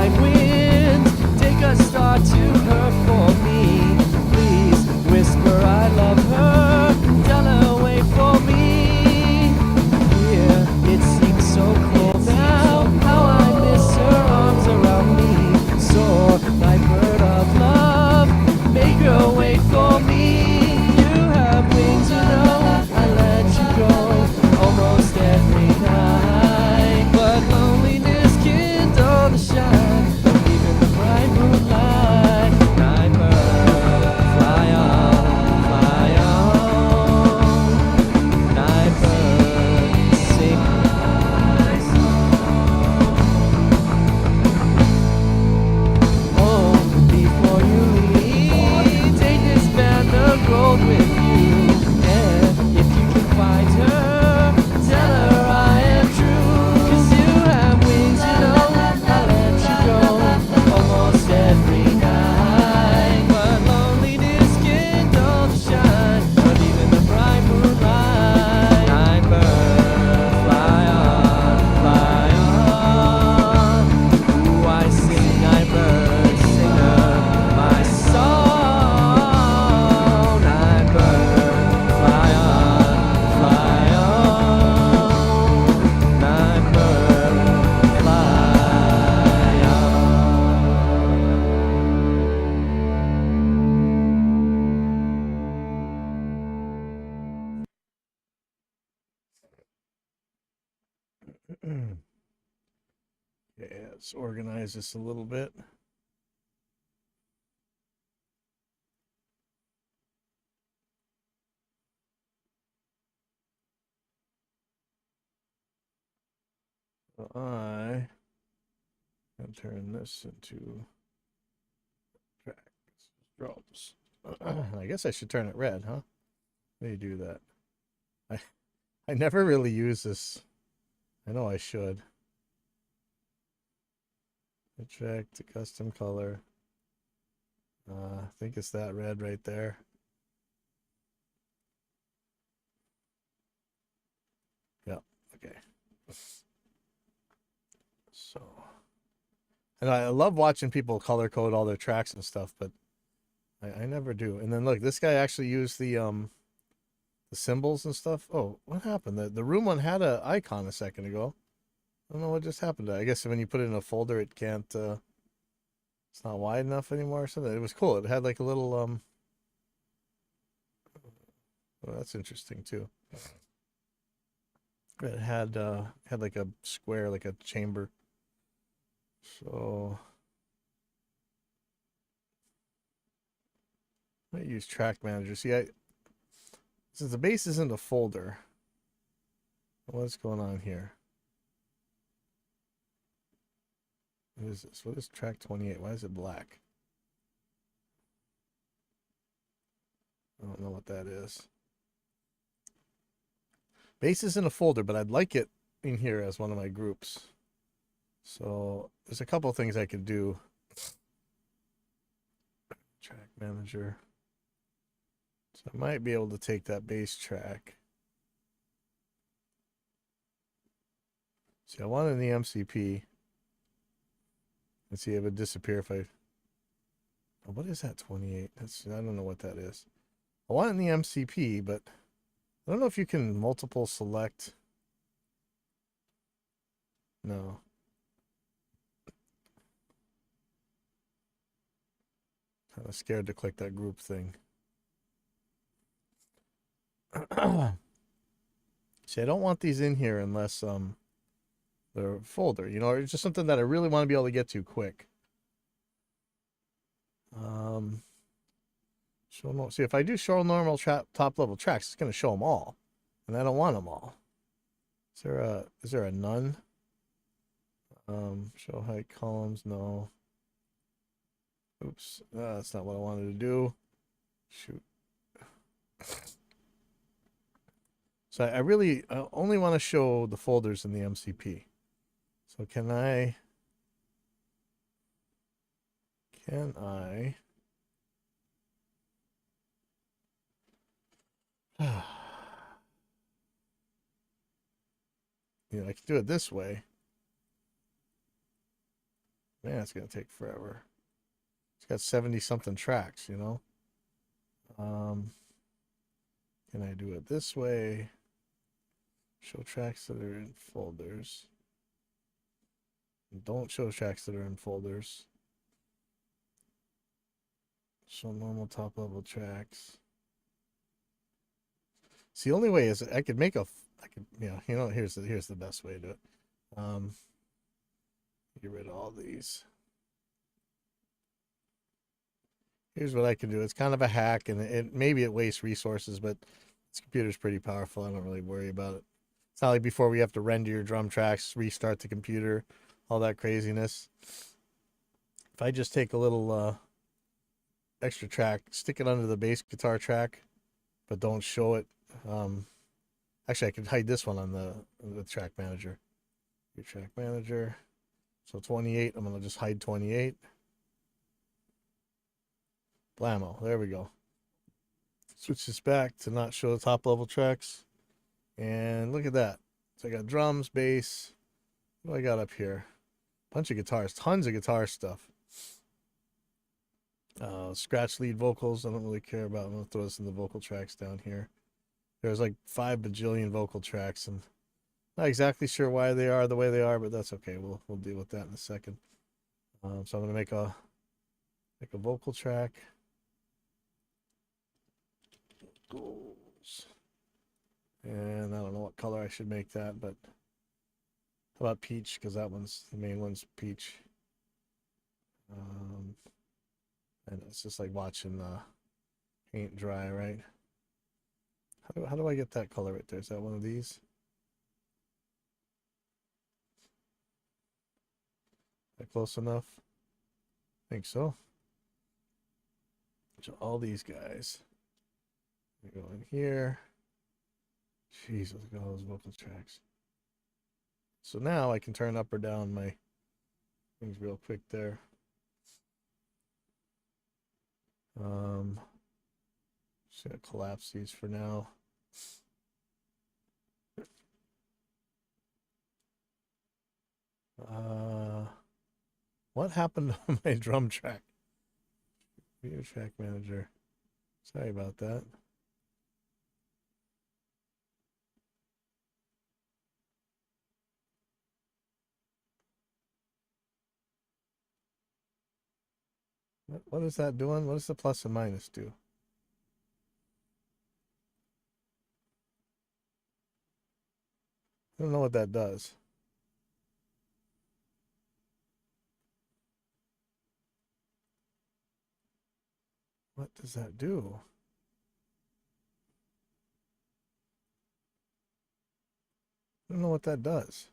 night wind, take a star to her for me. Please whisper I love her, tell her wait for me. Here it seems so cold now, how I miss her arms around me. Soar, my bird of love, make her wait for me. You have wings, you know, I let you go almost every night, but loneliness can dull the shine of even the bright moonlight. Night bird, fly on, fly on. Night bird, sing my song. Oh, before you leave, take this band of gold with you. And if you can find her, tell her I am true. 'Cause you have wings, you know, I let you go almost every night, but loneliness can dull the shine of even the bright moonlight. Night bird, fly on, fly on. Ooh, I sing, night bird, singer, my song. Night bird, fly on, fly on. Night bird, fly on. Okay, let's organize this a little bit. So I can turn this into track. Drums. I guess I should turn it red, huh? How do you do that? I never really use this. I know I should. Attract to custom color. I think it's that red right there. Yep. Okay. So, and I love watching people color code all their tracks and stuff, but I never do. And then look, this guy actually used the symbols and stuff. Oh, what happened? The room one had an icon a second ago. I don't know what just happened to it. I guess when you put it in a folder, it can't. It's not wide enough anymore or something. It was cool. It had like a little Oh, that's interesting too. It had like a square, like a chamber. So I might use track manager. See, since the bass isn't a folder, what's going on here? What is this? What is track 28? Why is it black? I don't know what that is. Bass isn't a folder, but I'd like it in here as one of my groups. So there's a couple of things I could do. Track manager. So I might be able to take that bass track. See, I want it in the MCP. Let's see if it would disappear if I. Oh, what is that 28? I don't know what that is. I want it in the MCP, but I don't know if you can multiple select. No. Kind of scared to click that group thing. See, I don't want these in here unless they're a folder. You know, it's just something that I really want to be able to get to quick. See, if I do show normal top level tracks, it's going to show them all, and I don't want them all. Is there a none? Show height columns, no. Oops, that's not what I wanted to do. Shoot. So I really only want to show the folders in the MCP. So can I you know, I can do it this way. Man, it's gonna take forever. It's got 70 something tracks, you know. Can I do it this way? Show tracks that are in folders. Don't show tracks that are in folders. Show normal top level tracks. See, the only way is I could make a, I could, here's the best way to do it. Get rid of all these. Here's what I can do. It's kind of a hack, and maybe it wastes resources, but this computer's pretty powerful. I don't really worry about it. It's not like before we have to render your drum tracks, restart the computer, all that craziness. If I just take a little extra track, stick it under the bass guitar track, but don't show it. Actually, I could hide this one on the track manager. Your track manager. So 28, I'm going to just hide 28. Blammo. There we go. Switch this back to not show the top level tracks. And look at that. So I got drums, bass. What do I got up here? Bunch of guitars. Tons of guitar stuff. Scratch lead vocals. I don't really care about. I'm going to throw this in the vocal tracks down here. There's like 5 bajillion vocal tracks, and not exactly sure why they are the way they are, but that's okay. We'll deal with that in a second. So I'm going to make a vocal track. Goals. And I don't know what color I should make that, but how about peach? Because that one's the main one's peach. And it's just like watching paint dry, right? How do I get that color right there? Is that one of these? Is that close enough? I think so. So all these guys. We go in here. Jeez, look at all those vocal tracks. So now I can turn up or down my things real quick there. Just gonna collapse these for now. What happened to my drum track? Video track manager. Sorry about that. What is that doing? What does the plus and minus do? I don't know what that does. What does that do? I don't know what that does.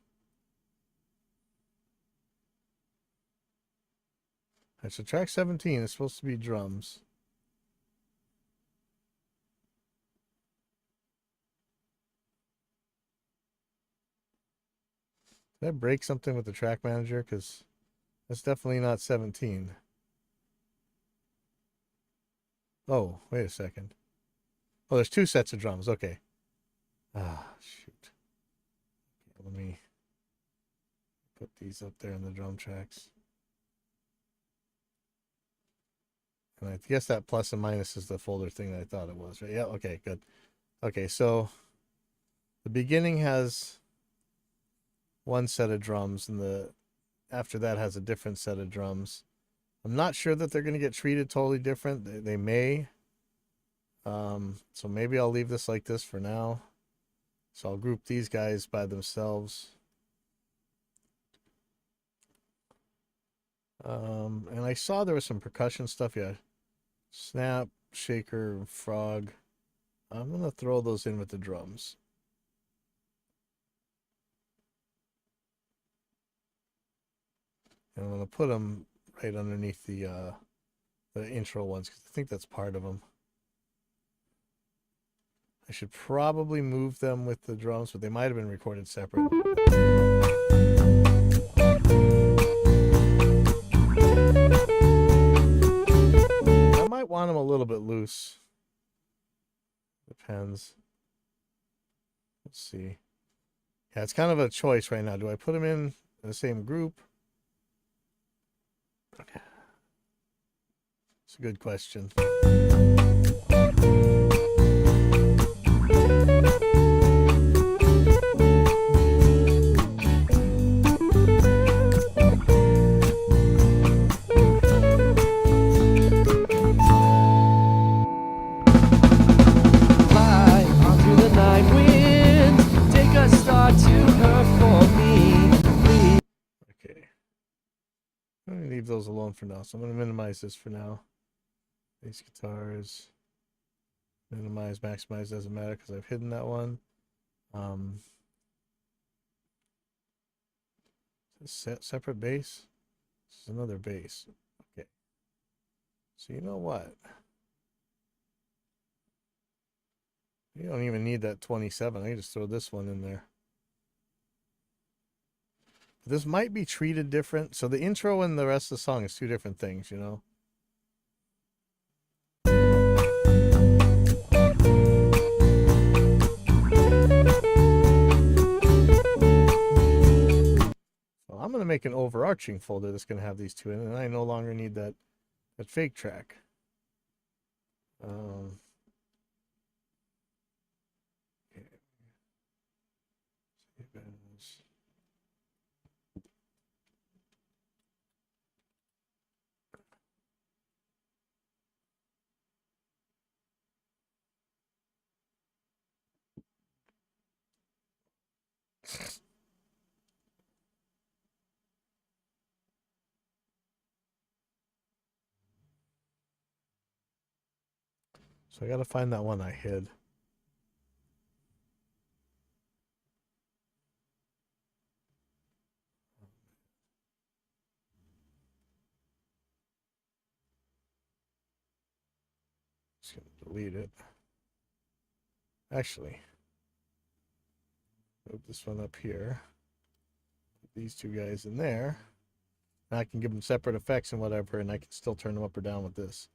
All right, so track 17 is supposed to be drums. Did I break something with the track manager? Because that's definitely not 17. Oh, wait a second. Oh, there's 2 sets of drums. Okay. Ah, shoot. Okay, let me put these up there in the drum tracks. And I guess that plus and minus is the folder thing that I thought it was, right? Yeah, okay, good. Okay, so the beginning has one set of drums, and the after that has a different set of drums. I'm not sure that they're going to get treated totally different. They may. So maybe I'll leave this like this for now. So I'll group these guys by themselves. And I saw there was some percussion stuff. Yeah. Snap, shaker, frog. I'm going to throw those in with the drums. And I'm going to put them right underneath the intro ones, because I think that's part of them. I should probably move them with the drums, but they might have been recorded separate. I might want them a little bit loose. Depends. Let's see. Yeah, it's kind of a choice right now. Do I put them in the same group? It's a good question. Fly on through the night winds. Take a star to her for me, please. Okay. I'm going to leave those alone for now. So I'm going to minimize this for now. These guitars. Minimize, maximize, doesn't matter because I've hidden that one. Separate bass. This is another bass. Okay. So you know what? You don't even need that 27. I can just throw this one in there. This might be treated different. So the intro and the rest of the song is two different things, you know? So I'm going to make an overarching folder that's going to have these two in it, and I no longer need that fake track. Okay. So I got to find that one I hid. Just going to delete it. Actually, move this one up here. Put these two guys in there. Now I can give them separate effects and whatever, and I can still turn them up or down with this.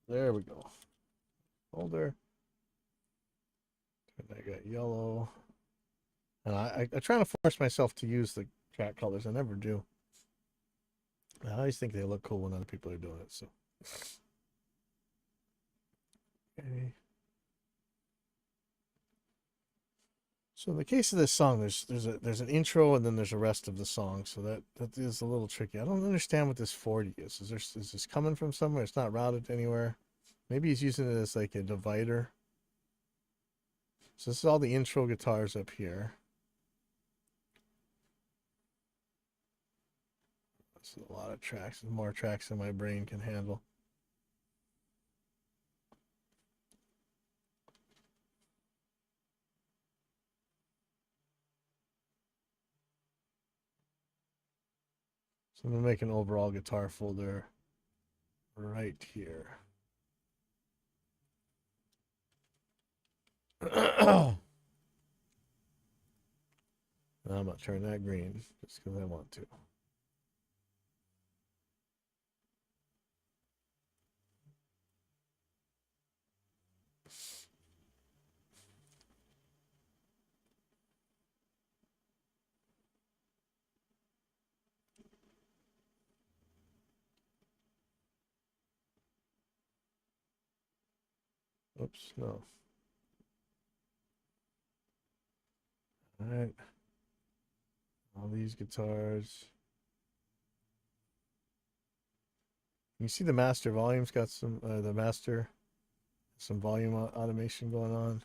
There we go. Folder. And I got yellow. And I try to force myself to use the track colors. I never do. I always think they look cool when other people are doing it. So, okay. So in the case of this song, there's an intro and then there's the rest of the song. So that is a little tricky. I don't understand what this 40 is. Is this coming from somewhere? It's not routed anywhere. Maybe he's using it as like a divider. So this is all the intro guitars up here. This is a lot of tracks. There's more tracks than my brain can handle. So I'm going to make an overall guitar folder right here. Now I'm going to turn that green just because I want to. Oops, no. All right. All these guitars. You see the master volume's got some, some volume automation going on.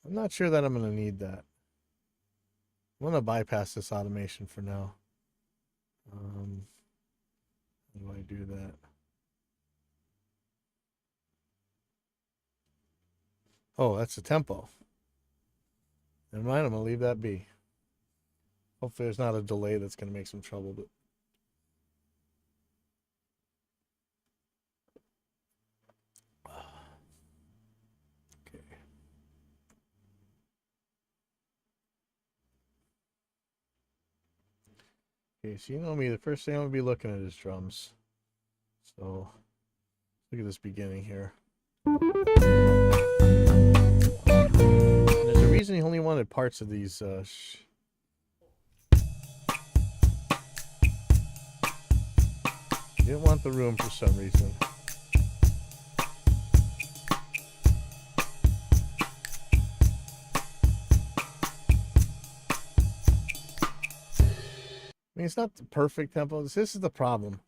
I'm not sure that I'm going to need that. I'm going to bypass this automation for now. How do I do that? Oh, that's the tempo. Never mind, I'm going to leave that be. Hopefully there's not a delay that's going to make some trouble, but okay. Okay, so you know me, the first thing I'm going to be looking at is drums. So Look at this beginning here. There's a reason he only wanted parts of these. He didn't want the room for some reason. I mean, it's not the perfect tempo. This is the problem.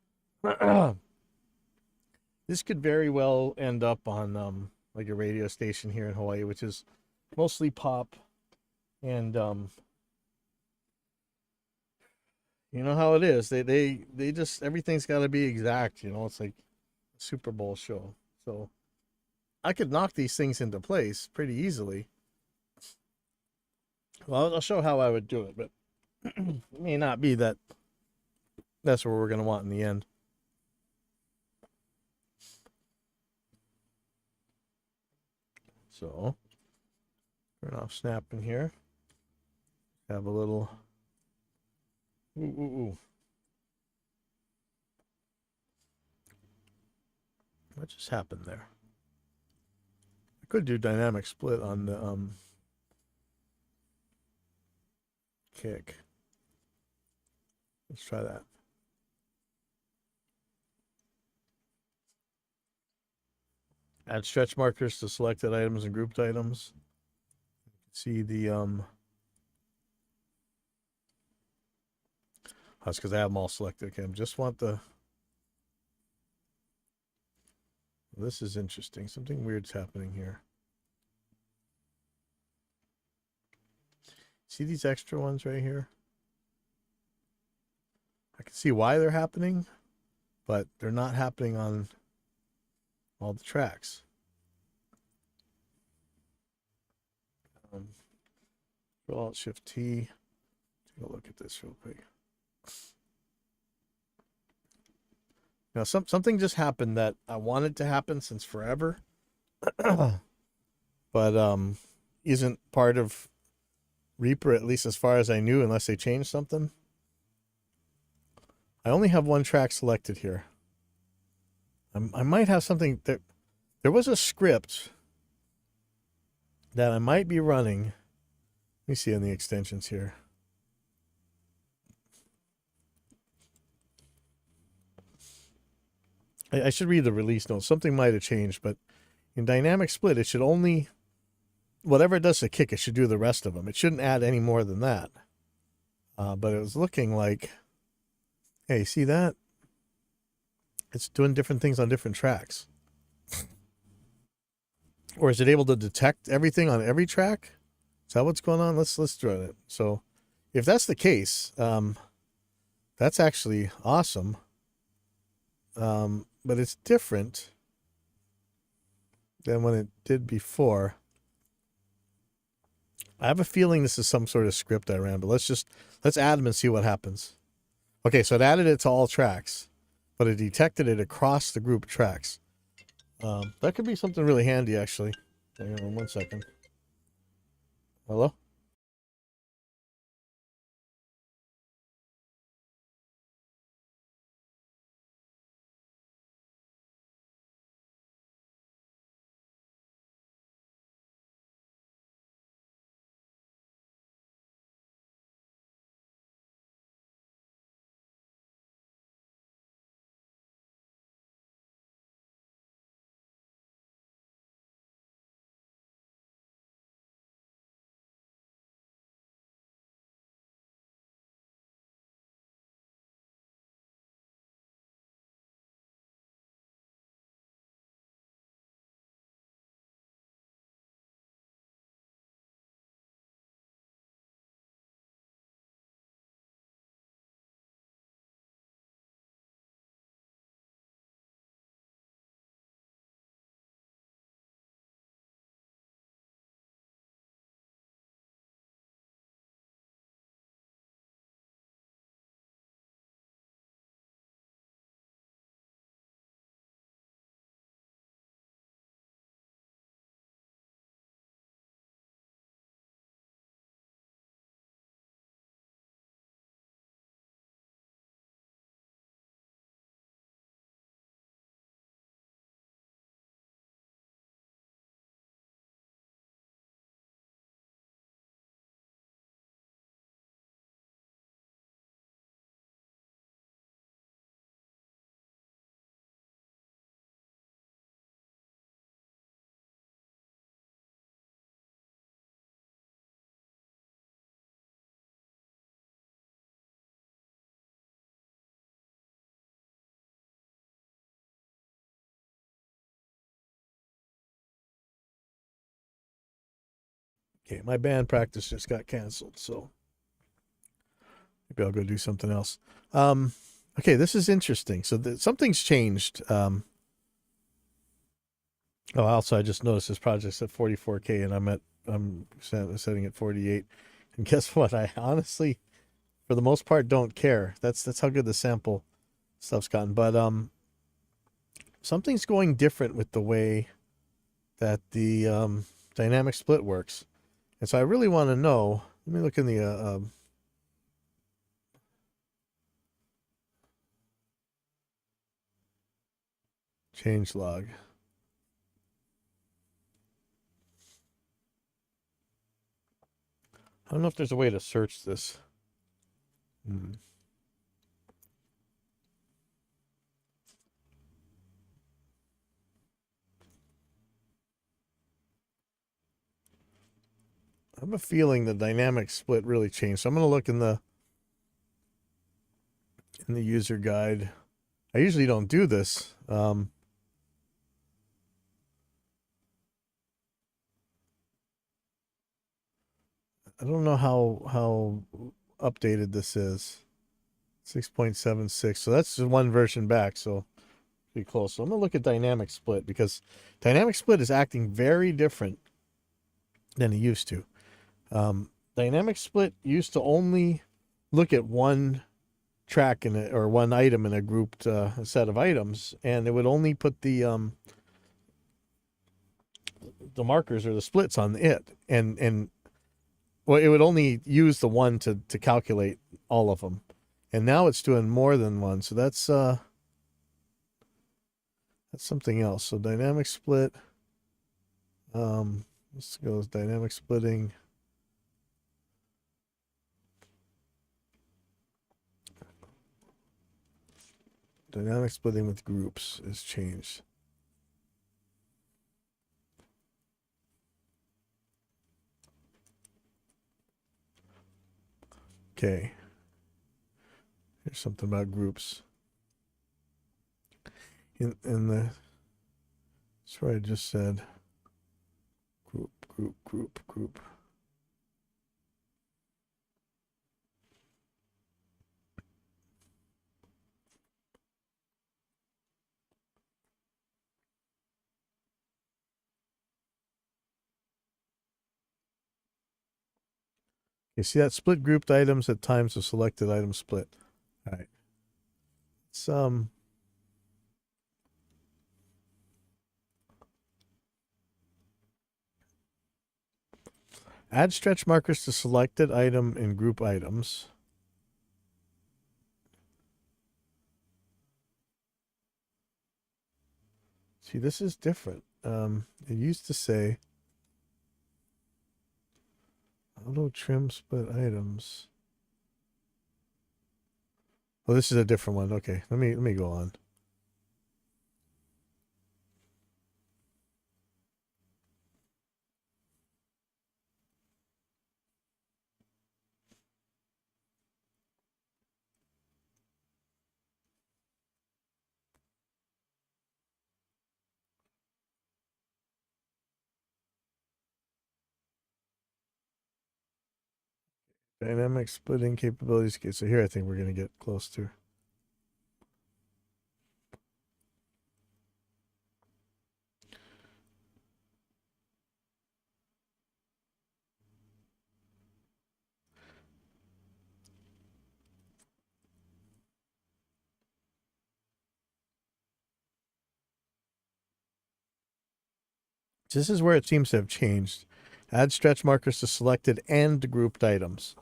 This could very well end up on like a radio station here in Hawaii, which is mostly pop, and you know how it is. They just everything's got to be exact. You know, it's like a Super Bowl show. So I could knock these things into place pretty easily. Well, I'll show how I would do it, but it may not be that that's what we're going to want in the end. So, turn off snapping here. Have a little. Ooh. What just happened there? I could do dynamic split on the kick. Let's try that. Add stretch markers to selected items and grouped items. See the that's because I have them all selected. Okay, I just want the. This is interesting. Something weird's happening here. See these extra ones right here? I can see why they're happening, but they're not happening on all the tracks. Alt Shift T. Take a look at this real quick. Now, something just happened that I wanted to happen since forever, but isn't part of Reaper, at least as far as I knew, unless they changed something. I only have one track selected here. I might have something that there was a script that I might be running. Let me see in the extensions here. I should read the release notes. Something might have changed, but in dynamic split, it should only, whatever it does to kick, it should do the rest of them. It shouldn't add any more than that. But it was looking like, hey, see that? It's doing different things on different tracks. Or is it able to detect everything on every track? Is that what's going on? Let's run it. So if that's the case, that's actually awesome. But it's different than when it did before. I have a feeling this is some sort of script I ran, but let's add them and see what happens. Okay, so it added it to all tracks, but it detected it across the group tracks. That could be something really handy, actually. Hang on 1 second. Hello? Okay, my band practice just got canceled, so maybe I'll go do something else. Okay, this is interesting. So something's changed. Also, I just noticed this project's at 44K, and I'm setting at 48. And guess what? I honestly, for the most part, don't care. That's how good the sample stuff's gotten. But something's going different with the way that the dynamic split works, and so I really want to know. Let me look in the change log. I don't know if there's a way to search this. I have a feeling the dynamic split really changed. So I'm going to look in the user guide. I usually don't do this. I don't know how updated this is. 6.76. So that's just one version back. So pretty close. So I'm going to look at dynamic split because dynamic split is acting very different than it used to. Dynamic split used to only look at one track in it or one item in a grouped set of items, and it would only put the markers or the splits on it, and well, it would only use the one to calculate all of them, and now it's doing more than one. So that's something else. So dynamic split. Let's go with dynamic splitting. Dynamic splitting with groups is changed. Okay. Here's something about groups. In the, that's what I just said. Group. You see that split grouped items at times of selected item split. All right. It's add stretch markers to selected item and group items. See, this is different. It used to say auto trim split items. Oh, this is a different one. Okay, let me go on. Dynamic splitting capabilities. Okay, so here I think we're going to get close to. This is where it seems to have changed. Add stretch markers to selected and grouped items.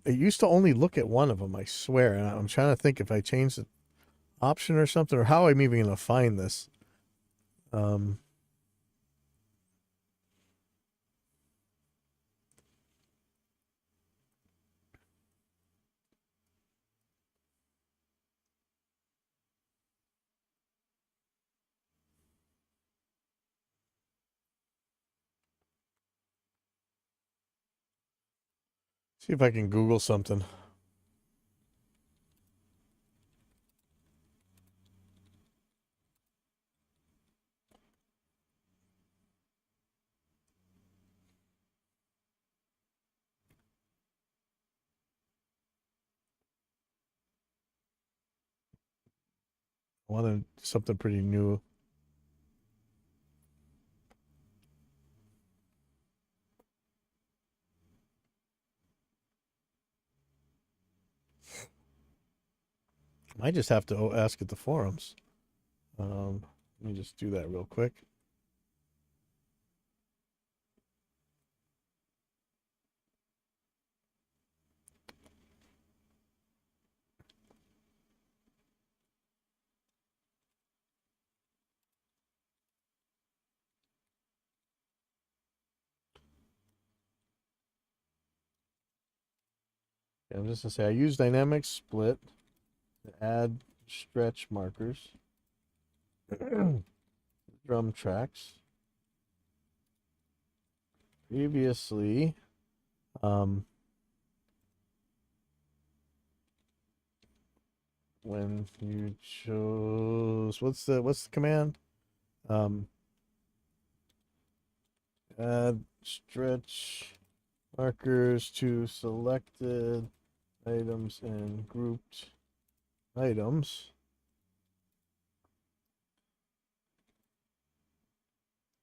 It used to only look at one of them, I swear. And I'm trying to think if I changed the option or something, or how I'm even going to find this. See if I can Google something. I wanted something pretty new. Might just have to ask at the forums. Let me just do that real quick. I'm just gonna say I use dynamic split to add stretch markers, drum tracks. Previously, when you chose what's the command? Add stretch markers to selected items and grouped items.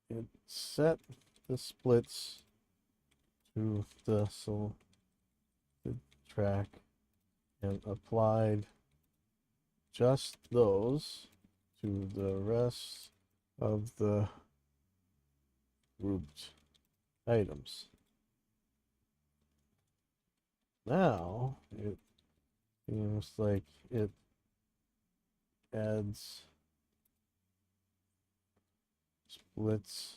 It set the splits to the selected track and applied just those to the rest of the grouped items. Now it seems like it adds splits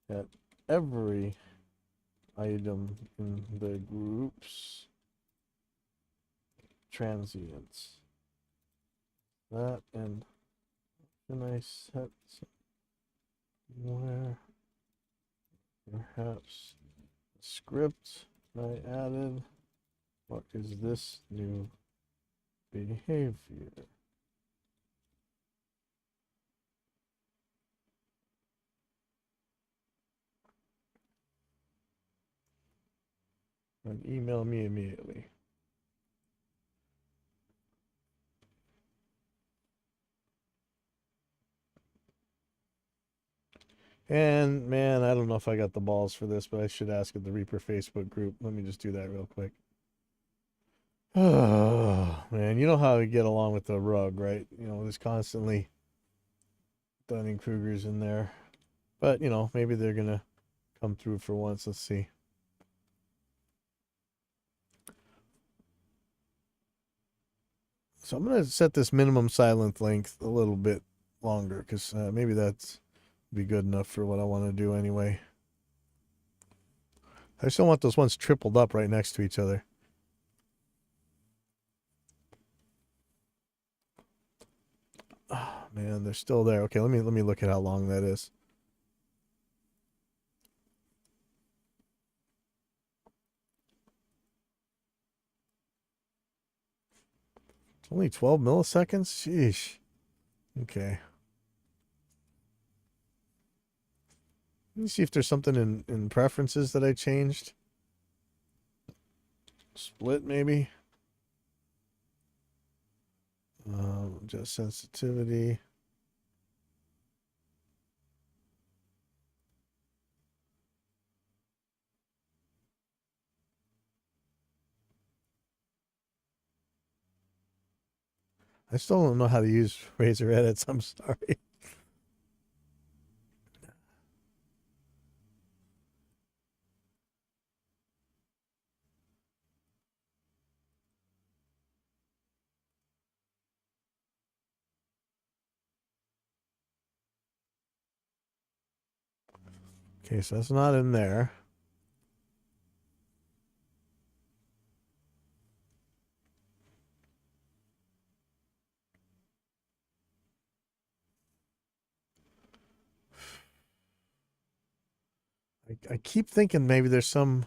at every item in the group's transients. That, and can I set somewhere perhaps the script I added? What is this new behavior? And email me immediately. And man, I don't know if I got the balls for this, but I should ask at the Reaper Facebook group. Let me just do that real quick. Oh man, you know how we get along with the rug, right? You know, there's constantly Dunning-Krugers in there. But, you know, maybe they're gonna come through for once. Let's see. So I'm gonna set this minimum silent length a little bit longer because maybe that's be good enough for what I want to do anyway. I still want those ones tripled up right next to each other. Oh, man, they're still there. Okay, let me look at how long that is. It's only 12 milliseconds? Sheesh. Okay. Let me see if there's something in preferences that I changed. Split, maybe. Just sensitivity. I still don't know how to use Razor edits. I'm sorry. Okay, so that's not in there. I keep thinking maybe there's some.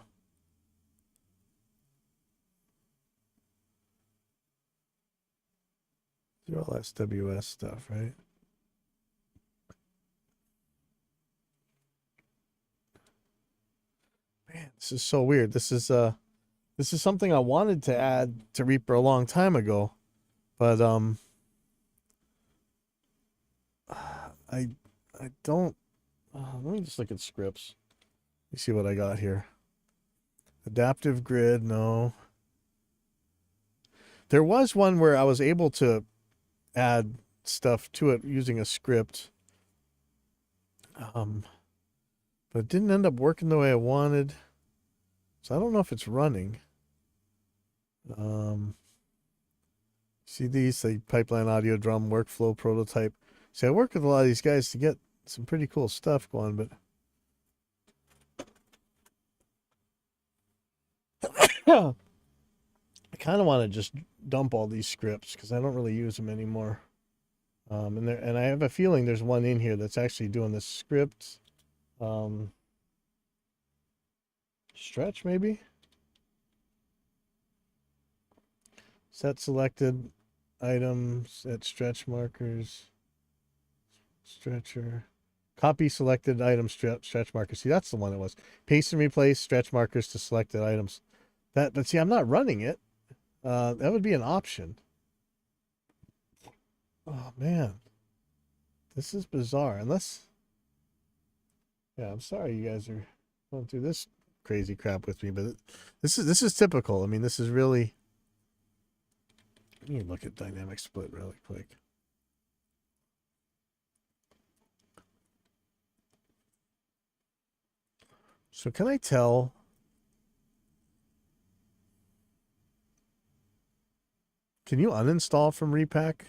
They're all SWS stuff, right? Man, this is so weird. This is something I wanted to add to Reaper a long time ago, but I don't. Let me just look at scripts. You see what I got here. Adaptive grid, no. There was one where I was able to add stuff to it using a script. But it didn't end up working the way I wanted. So I don't know if it's running. See these, the pipeline audio drum workflow prototype. See, I work with a lot of these guys to get some pretty cool stuff going, but I kind of want to just dump all these scripts because I don't really use them anymore. And I have a feeling there's one in here that's actually doing the script. Stretch maybe. Set selected items, set stretch markers, stretcher, copy selected item stretch markers. See, that's the one it was. Paste and replace stretch markers to selected items. But see, I'm not running it. That would be an option. Oh man, this is bizarre. Unless, yeah, I'm sorry you guys are going through this crazy crap with me, but this is typical. I mean, this is really. Let me look at dynamic split really quick. So can I tell? Can you uninstall from Repack?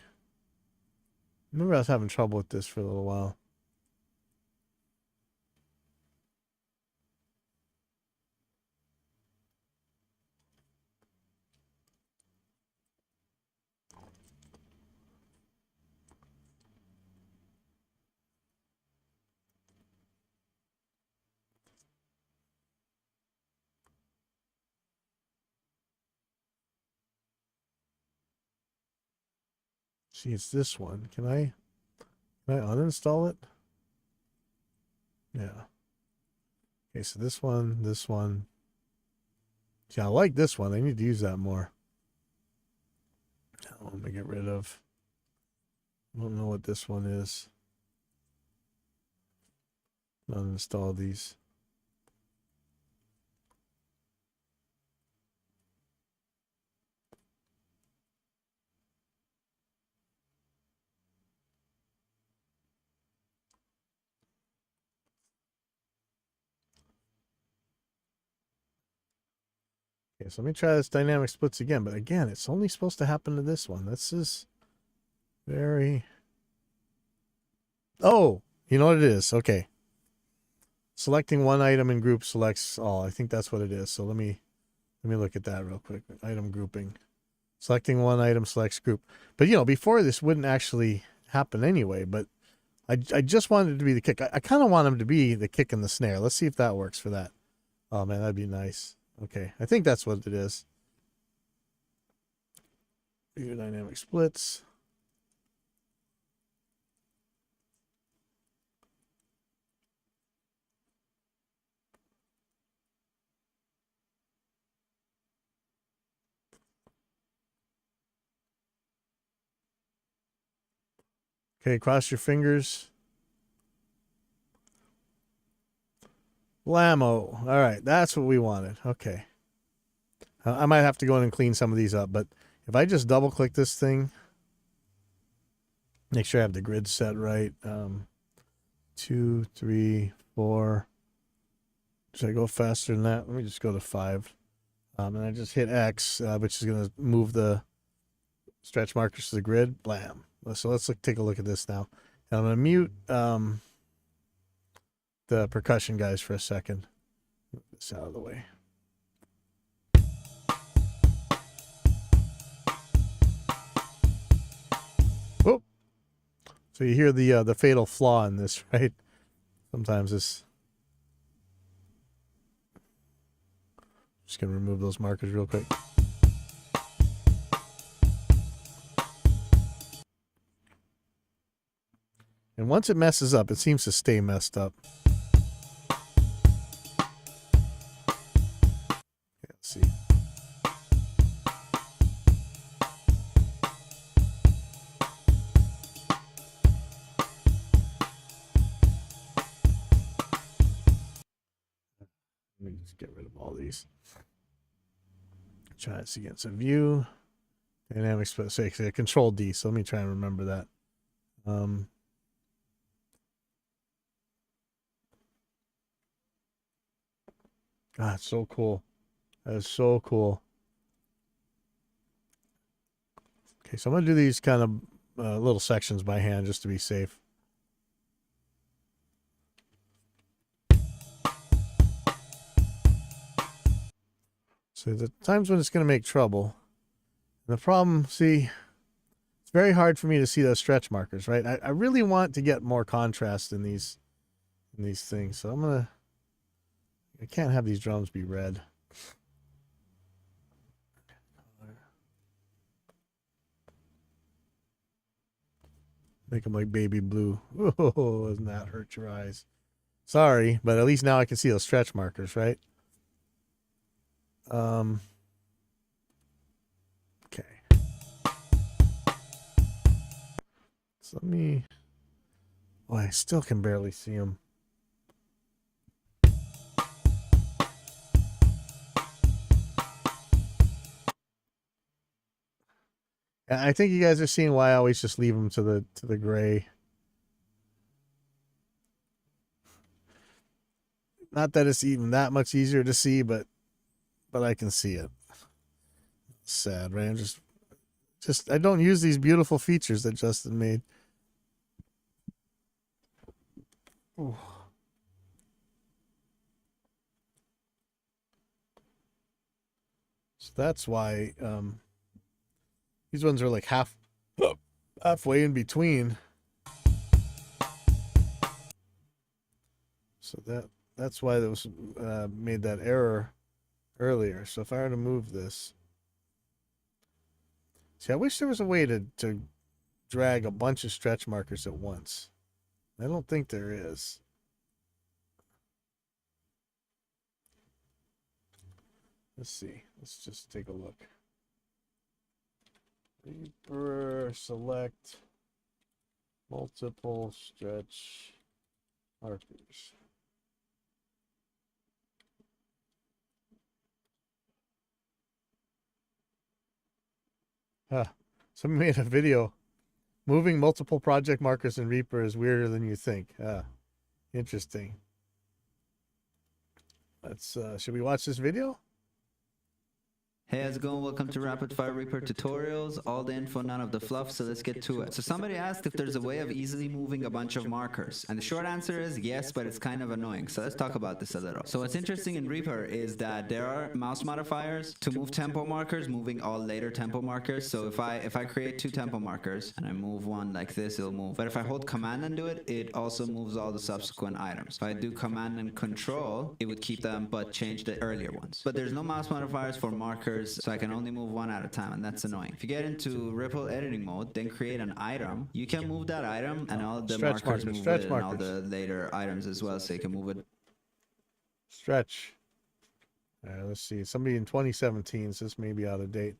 Remember I was having trouble with this for a little while. See, it's this one. Can I uninstall it? Yeah. Okay, so this one. See, I like this one. I need to use that more. I want to get rid of. I don't know what this one is. Uninstall these. Okay, so let me try this dynamic splits again. But again, it's only supposed to happen to this one. This is very... Oh, you know what it is. Okay. Selecting one item in group selects all. I think that's what it is. So let me look at that real quick. Item grouping. Selecting one item selects group. But, you know, before this wouldn't actually happen anyway. But I just wanted it to be the kick. I kind of want them to be the kick and the snare. Let's see if that works for that. Oh, man, that'd be nice. Okay, I think that's what it is. View dynamic splits. Okay, cross your fingers. Blammo. All right, that's what we wanted. Okay. I might have to go in and clean some of these up, but if I just double click this thing, make sure I have the grid set right. 2, 3, 4. Should I go faster than that? Let me just go to 5. And I just hit X, which is going to move the stretch markers to the grid. Blam. So let's take a look at this now. And I'm going to mute the percussion guys for a second. Move this out of the way. Whoop. So you hear the fatal flaw in this, right? Sometimes this. Just gonna remove those markers real quick. And once it messes up, it seems to stay messed up. Let's see. Just get rid of all these. Try this again. So view, dynamic say control D. So let me try and remember that. God, so cool. That is so cool. Okay, so I'm gonna do these kind of little sections by hand just to be safe. So the times when it's gonna make trouble. And the problem, see, it's very hard for me to see those stretch markers, right? I really want to get more contrast in these things. So I can't have these drums be red. Make them like baby blue. Oh, doesn't that hurt your eyes? Sorry, but at least now I can see those stretch markers, right? Okay. So let me. Oh, I still can barely see them. I think you guys are seeing why I always just leave them to the gray. Not that it's even that much easier to see, but I can see it. Sad, right? I'm just I don't use these beautiful features that Justin made. Ooh. So that's why these ones are like halfway in between. So that's why that was made that error earlier. So if I were to move this, see, I wish there was a way to drag a bunch of stretch markers at once. I don't think there is. Let's see. Let's just take a look. Reaper, select multiple stretch markers. Somebody made a video. Moving multiple project markers in Reaper is weirder than you think. Interesting. Let's should we watch this video? Hey, how's it going? Welcome to Rapid Fire Reaper Tutorials. All the info, none of the fluff, so let's get to it. So somebody asked if there's a way of easily moving a bunch of markers. And the short answer is yes, but it's kind of annoying. So let's talk about this a little. So what's interesting in Reaper is that there are mouse modifiers to move tempo markers, moving all later tempo markers. So if I create 2 tempo markers and I move one like this, it'll move. But if I hold command and do it, it also moves all the subsequent items. If I do command and control, it would keep them but change the earlier ones. But there's no mouse modifiers for markers, so I can only move one at a time, and that's annoying. If you get into Ripple editing mode, then create an item, you can move that item and all the markers move with it, and all the later items as well, so you can move it. Stretch. Let's see. Somebody in 2017, so this may be out of date.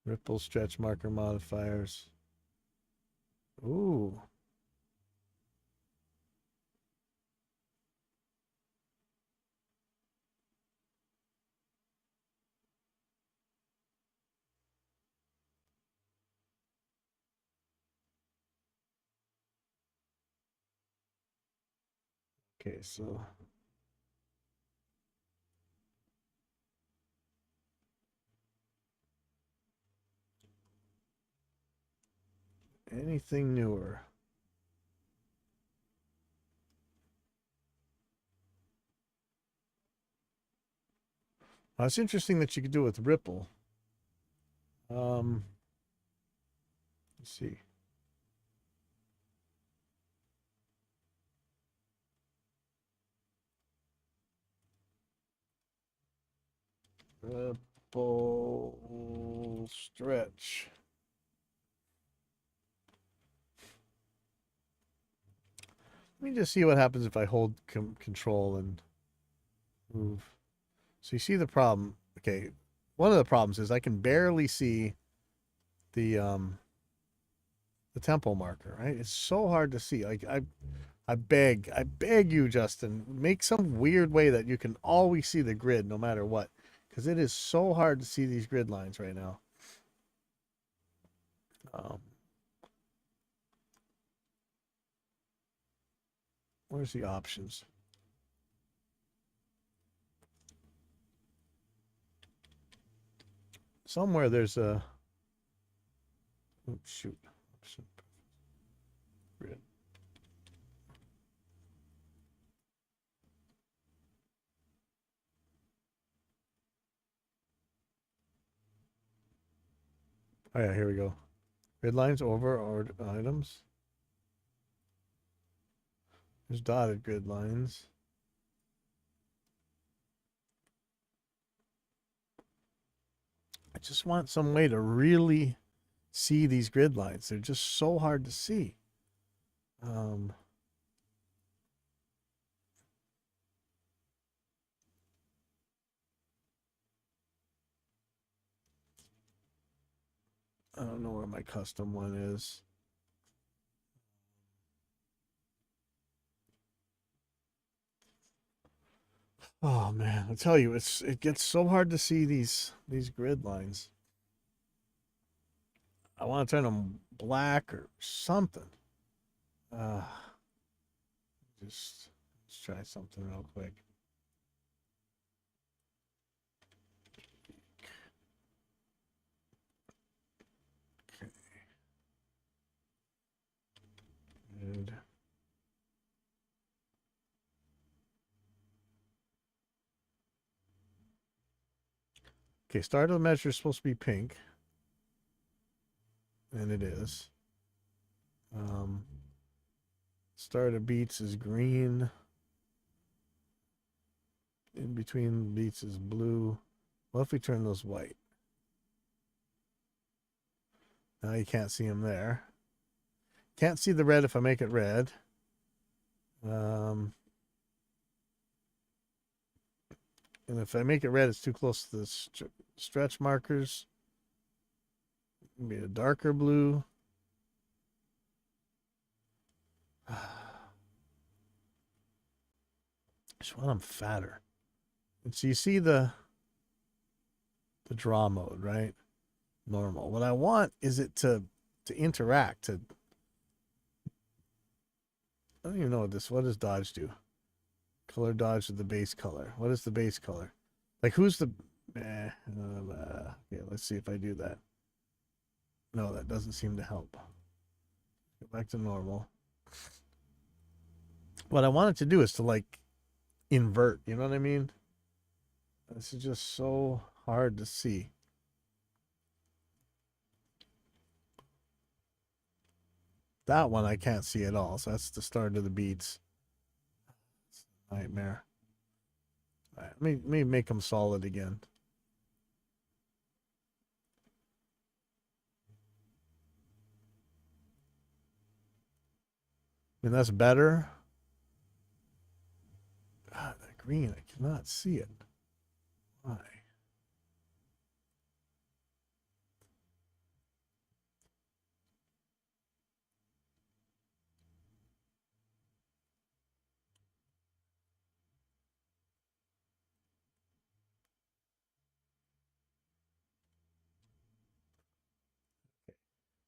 Ripple stretch marker modifiers. Ooh. Okay, so anything newer? Well, it's interesting that you could do it with Ripple. Let's see. Ripple stretch. Let me just see what happens if I hold control and move. So you see the problem. Okay, one of the problems is I can barely see the the tempo marker, right? It's so hard to see. Like I beg you, Justin, make some weird way that you can always see the grid no matter what, because it is so hard to see these grid lines right now. Where's the options? Somewhere there's a, oh, shoot. Grid. Oh yeah, here we go. Grid lines over or items. There's dotted grid lines. I just want some way to really see these grid lines. They're just so hard to see. I don't know where my custom one is. Oh man, I tell you, it gets so hard to see these grid lines. I want to turn them black or something. Let's try something real quick. Okay. And okay, start of the measure is supposed to be pink. And it is. Start of beats is green. In between beats is blue. What if we turn those white? Now you can't see them there. Can't see the red if I make it red. And if I make it red, it's too close to the stretch markers. Maybe a darker blue. Just want them fatter. And so you see the draw mode, right? Normal. What I want is it to interact. I don't even know what does dodge do? Color dodge to the base color. What is the base color? Like who's the yeah, let's see if I do that. No, that doesn't seem to help. Go back to normal. What I want it to do is to like invert, you know what I mean? This is just so hard to see. That one I can't see at all, so that's the start of the beats. It's a nightmare. All right, let me make them solid again. I mean, that's better. God, that green, I cannot see it. Why?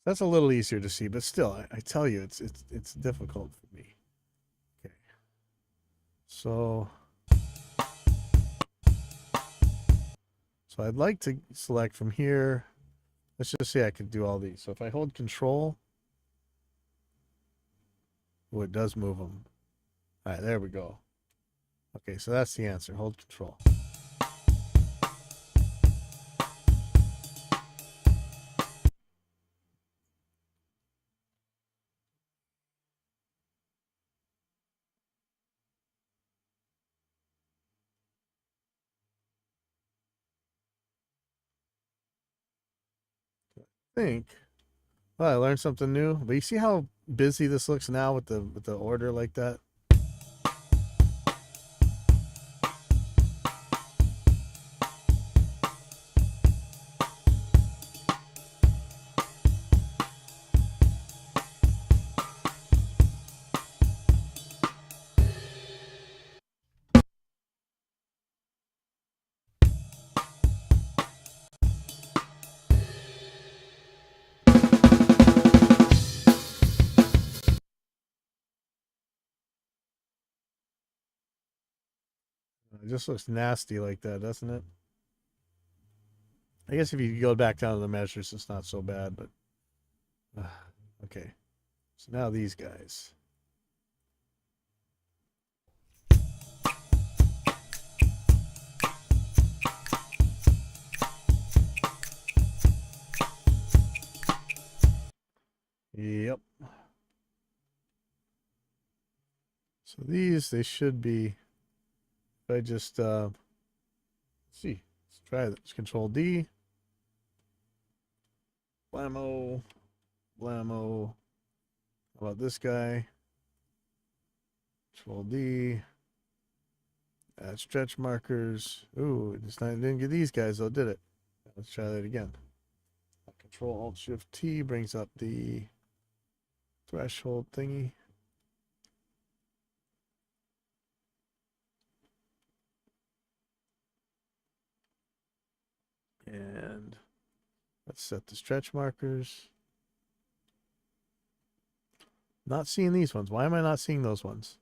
That's a little easier to see, but still, I tell you, it's difficult for me. Okay. So I'd like to select from here. Let's just say I could do all these. So if I hold control, oh, it does move them. All right, there we go. Okay, so that's the answer. Hold control. Think. Well, I learned something new. But you see how busy this looks now with the order like that? just looks nasty like that, doesn't it? I guess if you go back down to the measures, it's not so bad, but okay. So now these guys. Yep. So these, they should be, if I just, let's see, let's try this. Control D. Blammo. Blammo. How about this guy? Control D. Add stretch markers. Ooh, didn't get these guys though, did it? Let's try that again. Control Alt Shift T brings up the threshold thingy. And let's set the stretch markers. Not seeing these ones. Why am I not seeing those ones?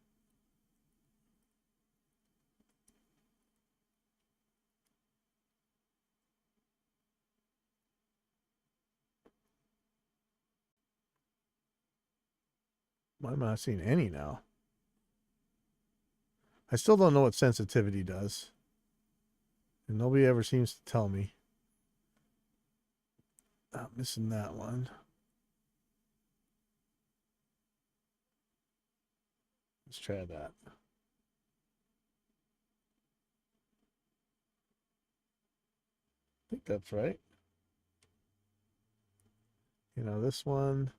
Why am I not seeing any now? I still don't know what sensitivity does. And nobody ever seems to tell me. Not missing that one. Let's try that. I think that's right. You know, this one.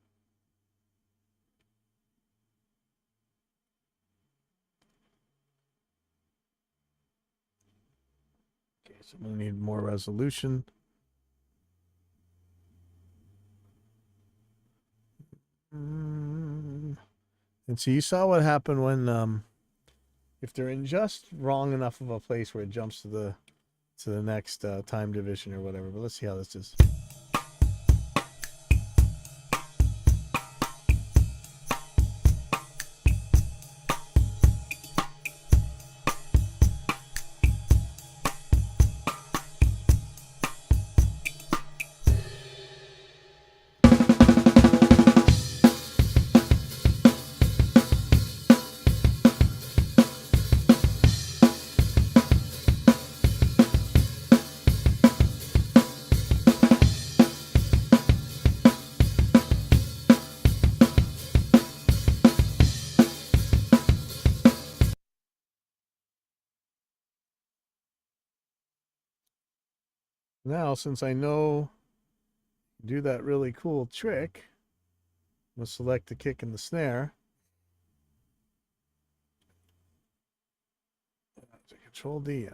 Okay, so I'm going to need more resolution. And so you saw what happened when if they're in just wrong enough of a place where it jumps to the next time division or whatever. But let's see how this is. Now, since I know do that really cool trick, I'm going to select the kick and the snare. Control D.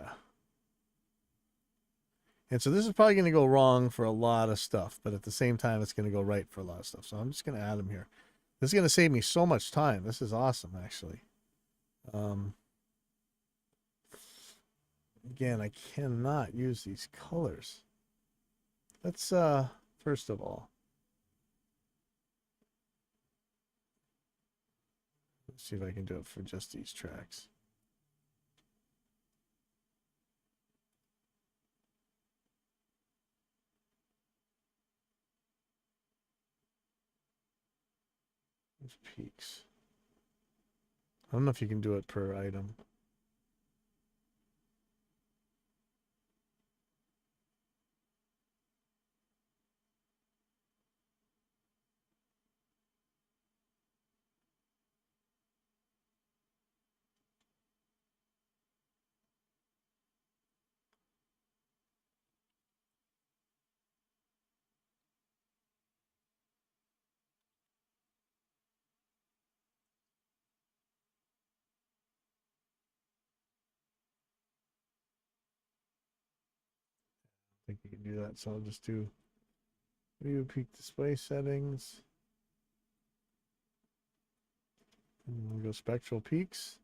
And so this is probably going to go wrong for a lot of stuff, but at the same time, it's going to go right for a lot of stuff. So I'm just going to add them here. This is going to save me so much time. This is awesome, actually. Again, I cannot use these colors. Let's, first of all, let's see if I can do it for just these tracks. There's peaks. I don't know if you can do it per item. I think you can do that, so I'll just do view peak display settings. And we'll go spectral peaks.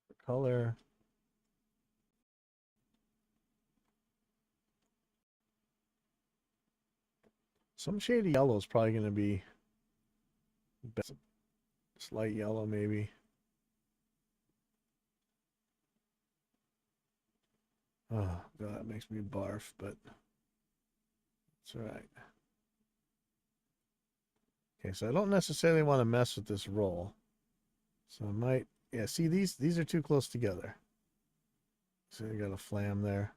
For color. Some shade of yellow is probably going to be best. Just light yellow, maybe. Oh, God, that makes me barf, but it's all right. Okay, so I don't necessarily want to mess with this roll. So I might, yeah, see, these are too close together. So you got a flam there.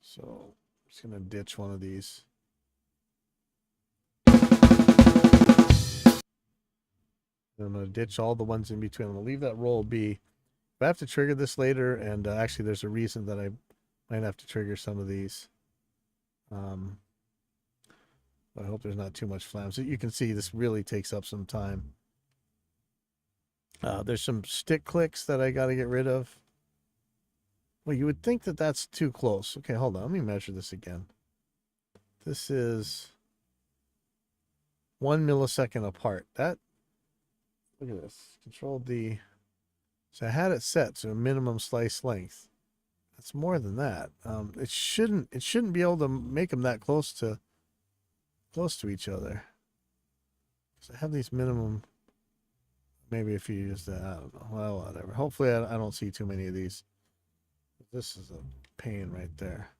So I'm just going to ditch one of these. I'm going to ditch all the ones in between. I'm going to leave that roll be. If I have to trigger this later, and actually there's a reason that I might have to trigger some of these. I hope there's not too much flam. So you can see this really takes up some time. There's some stick clicks that I got to get rid of. Well, you would think that that's too close. Okay, hold on. Let me measure this again. This is 1 millisecond apart. That, look at this. Control D. So I had it set to a minimum slice length. That's more than that. It shouldn't be able to make them that close to each other. So I have these minimum. Maybe if you use that, I don't know. Well, whatever. Hopefully I don't see too many of these. This is a pain right there.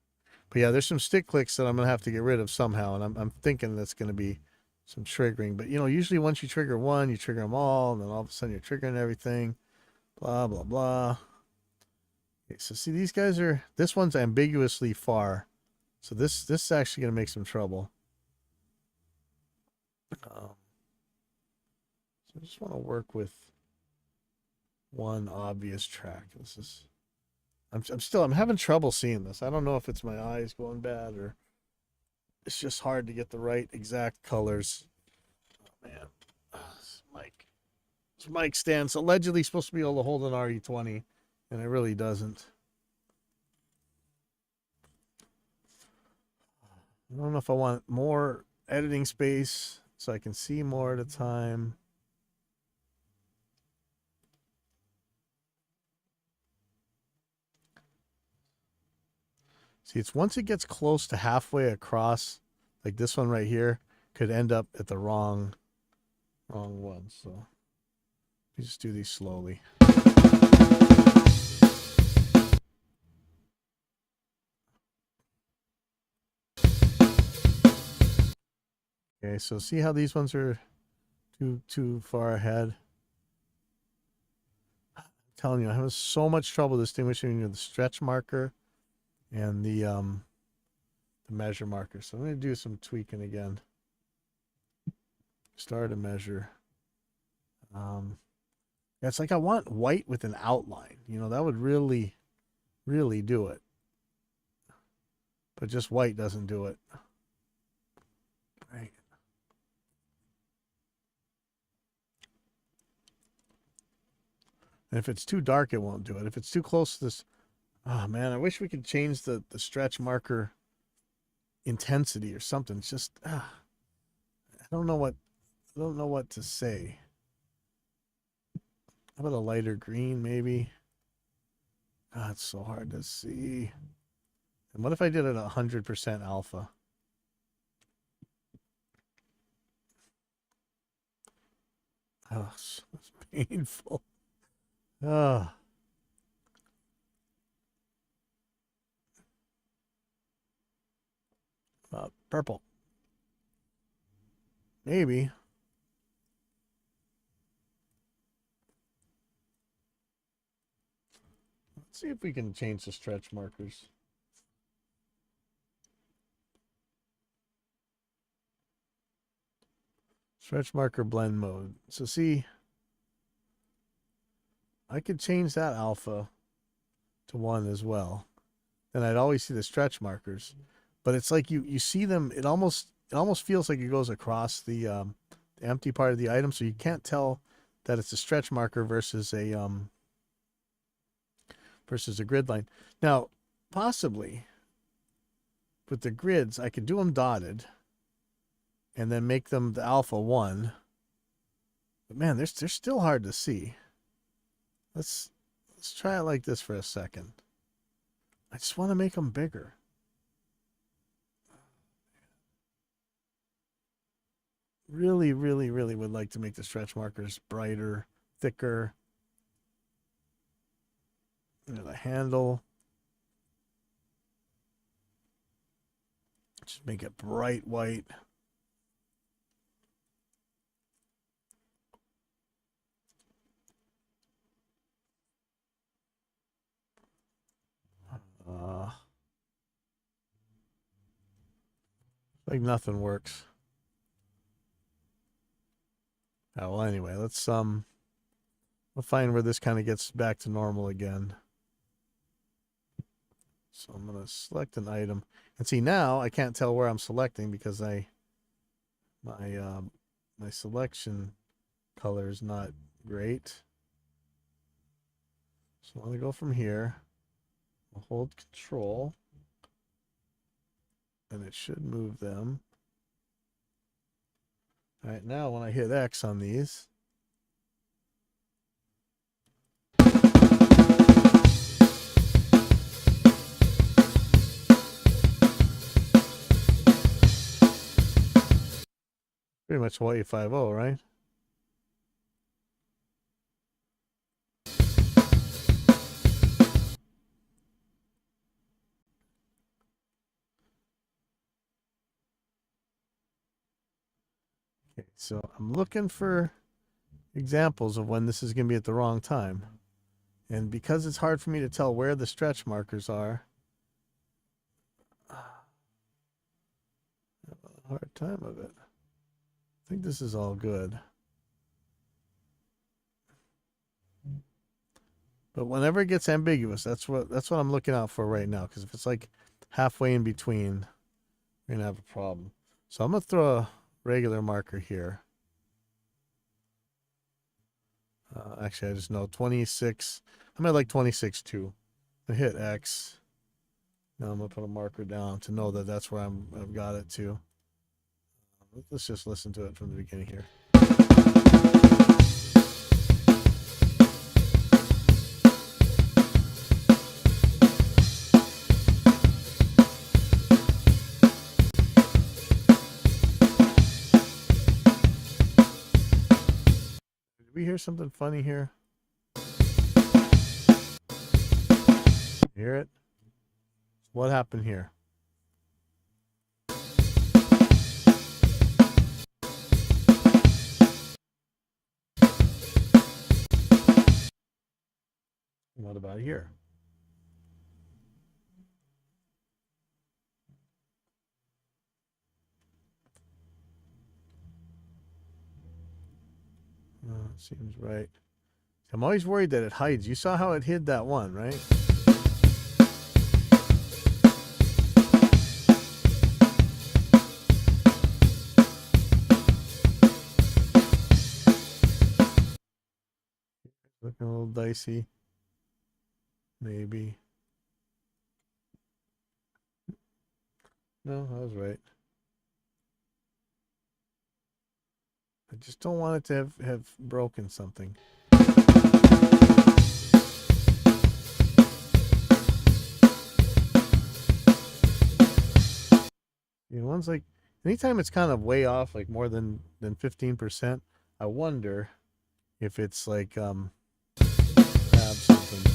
But yeah, there's some stick clicks that I'm gonna have to get rid of somehow, and I'm thinking that's gonna be some triggering. But you know, usually once you trigger one, you trigger them all, and then all of a sudden you're triggering everything. Blah blah blah. Okay, so see, these guys are. This one's ambiguously far, so this is actually gonna make some trouble. So I just want to work with one obvious track. This is. I'm having trouble seeing this. I don't know if it's my eyes going bad or it's just hard to get the right exact colors. Oh man, this mic stand's allegedly supposed to be able to hold an RE20, and it really doesn't. I don't know if I want more editing space so I can see more at a time. See, it's once it gets close to halfway across, like this one right here, could end up at the wrong one. So we just do these slowly. Okay, so see how these ones are too far ahead. I'm telling you, I have so much trouble distinguishing the stretch marker and the measure marker. So I'm going to do some tweaking again. Start a measure. It's like I want white with an outline. You know, that would really, really do it. But just white doesn't do it. Right. And if it's too dark, it won't do it. If it's too close to this, oh man, I wish we could change the stretch marker intensity or something. It's just, I don't know what to say. How about a lighter green, maybe? God, it's so hard to see. And what if I did it at 100% alpha? Oh, it's painful. Oh. Purple. Maybe. Let's see if we can change the stretch markers. Stretch marker blend mode. So see, I could change that alpha to 1 as well. Then I'd always see the stretch markers. But it's like you see them, it almost feels like it goes across the empty part of the item, so you can't tell that it's a stretch marker versus a grid line. Now, possibly with the grids, I could do them dotted and then make them the alpha 1. But man, they're still hard to see. Let's try it like this for a second. I just want to make them bigger. really, really, really would like to make the stretch markers brighter, thicker. The handle. Just make it bright white. Like nothing works. Oh, well, anyway, we'll find where this kind of gets back to normal again. So I'm gonna select an item, and see now I can't tell where I'm selecting because my selection color is not great. So I'm gonna go from here. I'll hold Control, and it should move them. All right, now when I hit X on these, pretty much Hawaii 5-0, right? Okay, so I'm looking for examples of when this is going to be at the wrong time. And because it's hard for me to tell where the stretch markers are, I have a hard time of it. I think this is all good. But whenever it gets ambiguous, that's what I'm looking out for right now. Because if it's like halfway in between, we're gonna have a problem. So I'm gonna throw a regular marker here. Actually, I just know 26. I'm at like 26 too. I hit X. Now I'm gonna put a marker down to know that that's where I've got it to. Let's just listen to it from the beginning here. Did we hear something funny here? Hear it? What happened here? What about here? Seems right. I'm always worried that it hides. You saw how it hid that one, right? Looking a little dicey. Maybe. No, I was right. I just don't want it to have broken something. You know, one's like, anytime it's kind of way off, like more than 15%, I wonder if it's like grab something.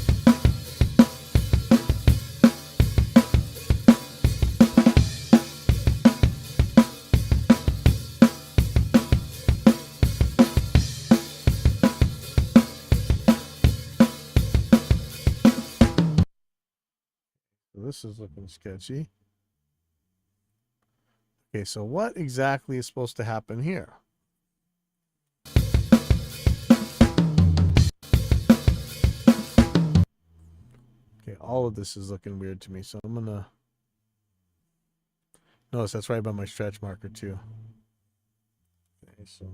So this is looking sketchy. Okay, so what exactly is supposed to happen here? Okay, all of this is looking weird to me, so I'm gonna notice that's right by my stretch marker too. Okay, so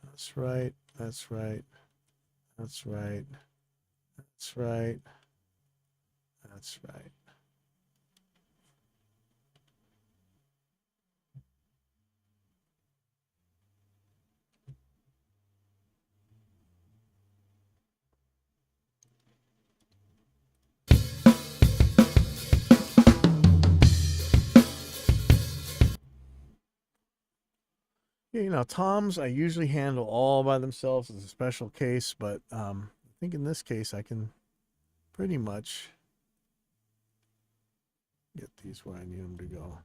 that's right, that's right, that's right, that's right, that's right. You know, toms I usually handle all by themselves as a special case, but I think in this case I can pretty much get these where I need them to go.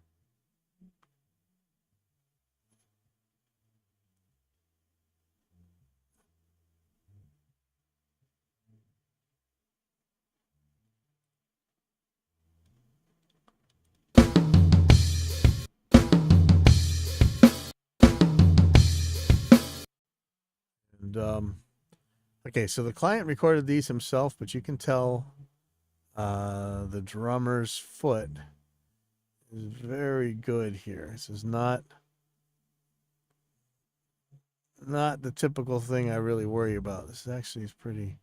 And okay, so the client recorded these himself, but you can tell the drummer's foot is very good here. This is not the typical thing I really worry about. This actually is pretty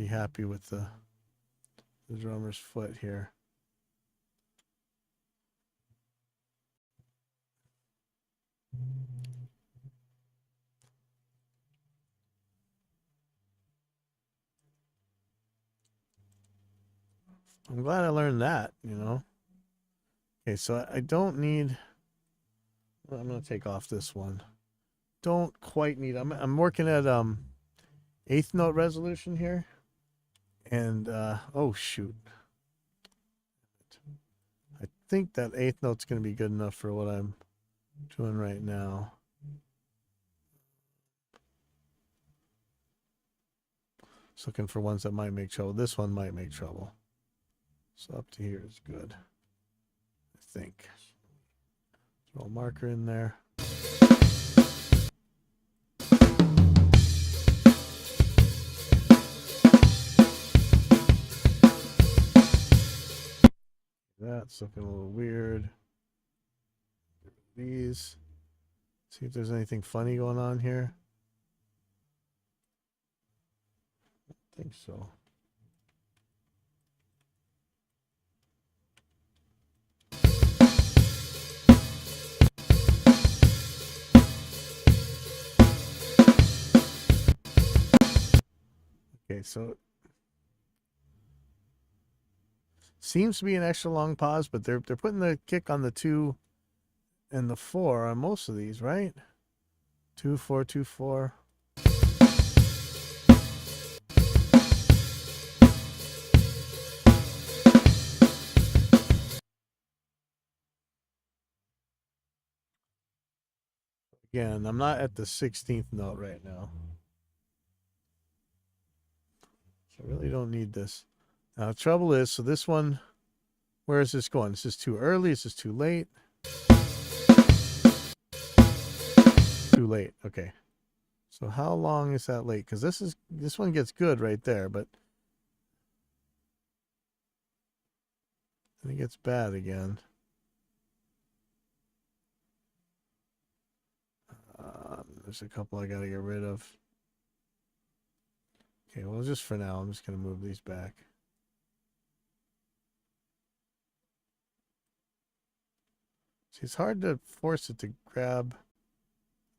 happy with the drummer's foot here. I'm glad I learned that, you know. Okay, so I don't need, I'm going to take off this one. Don't quite need, I'm working at eighth note resolution here. And oh shoot. I think that eighth note's going to be good enough for what I'm doing right now. Just looking for ones that might make trouble. This one might make trouble. So up to here is good, I think. Throw a marker in there. That's looking a little weird. These. See if there's anything funny going on here. I don't think so. Okay, so seems to be an extra long pause, but they're putting the kick on the 2 and the 4 on most of these, right? 2 4 2 4. Again, I'm not at the 16th note right now. So I really don't need this. Now, the trouble is, so this one, where is this going? Is this too early? Is this too late? Too late. Okay. So how long is that late? Because this one gets good right there, but then it gets bad again. There's a couple I got to get rid of. Okay, well, just for now, I'm just going to move these back. See, it's hard to force it to grab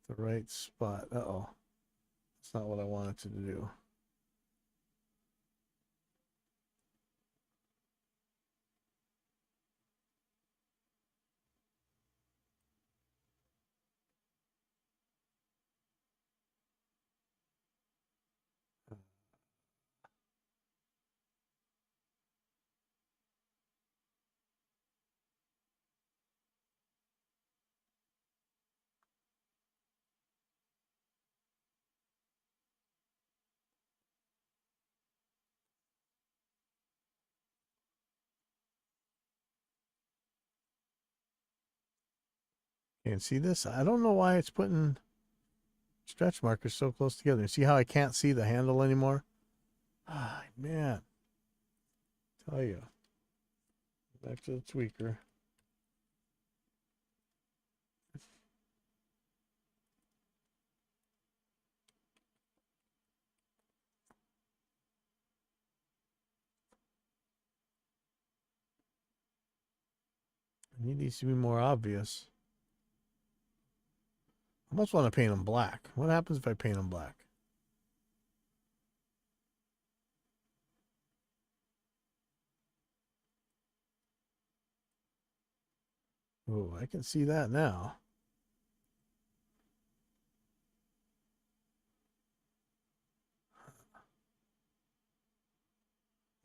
the right spot. Uh-oh. That's not what I wanted to do. Can't see this? I don't know why it's putting stretch markers so close together. See how I can't see the handle anymore? Ah, man. Tell you. Back to the tweaker. I need these to be more obvious. I almost want to paint them black. What happens if I paint them black? Oh, I can see that now.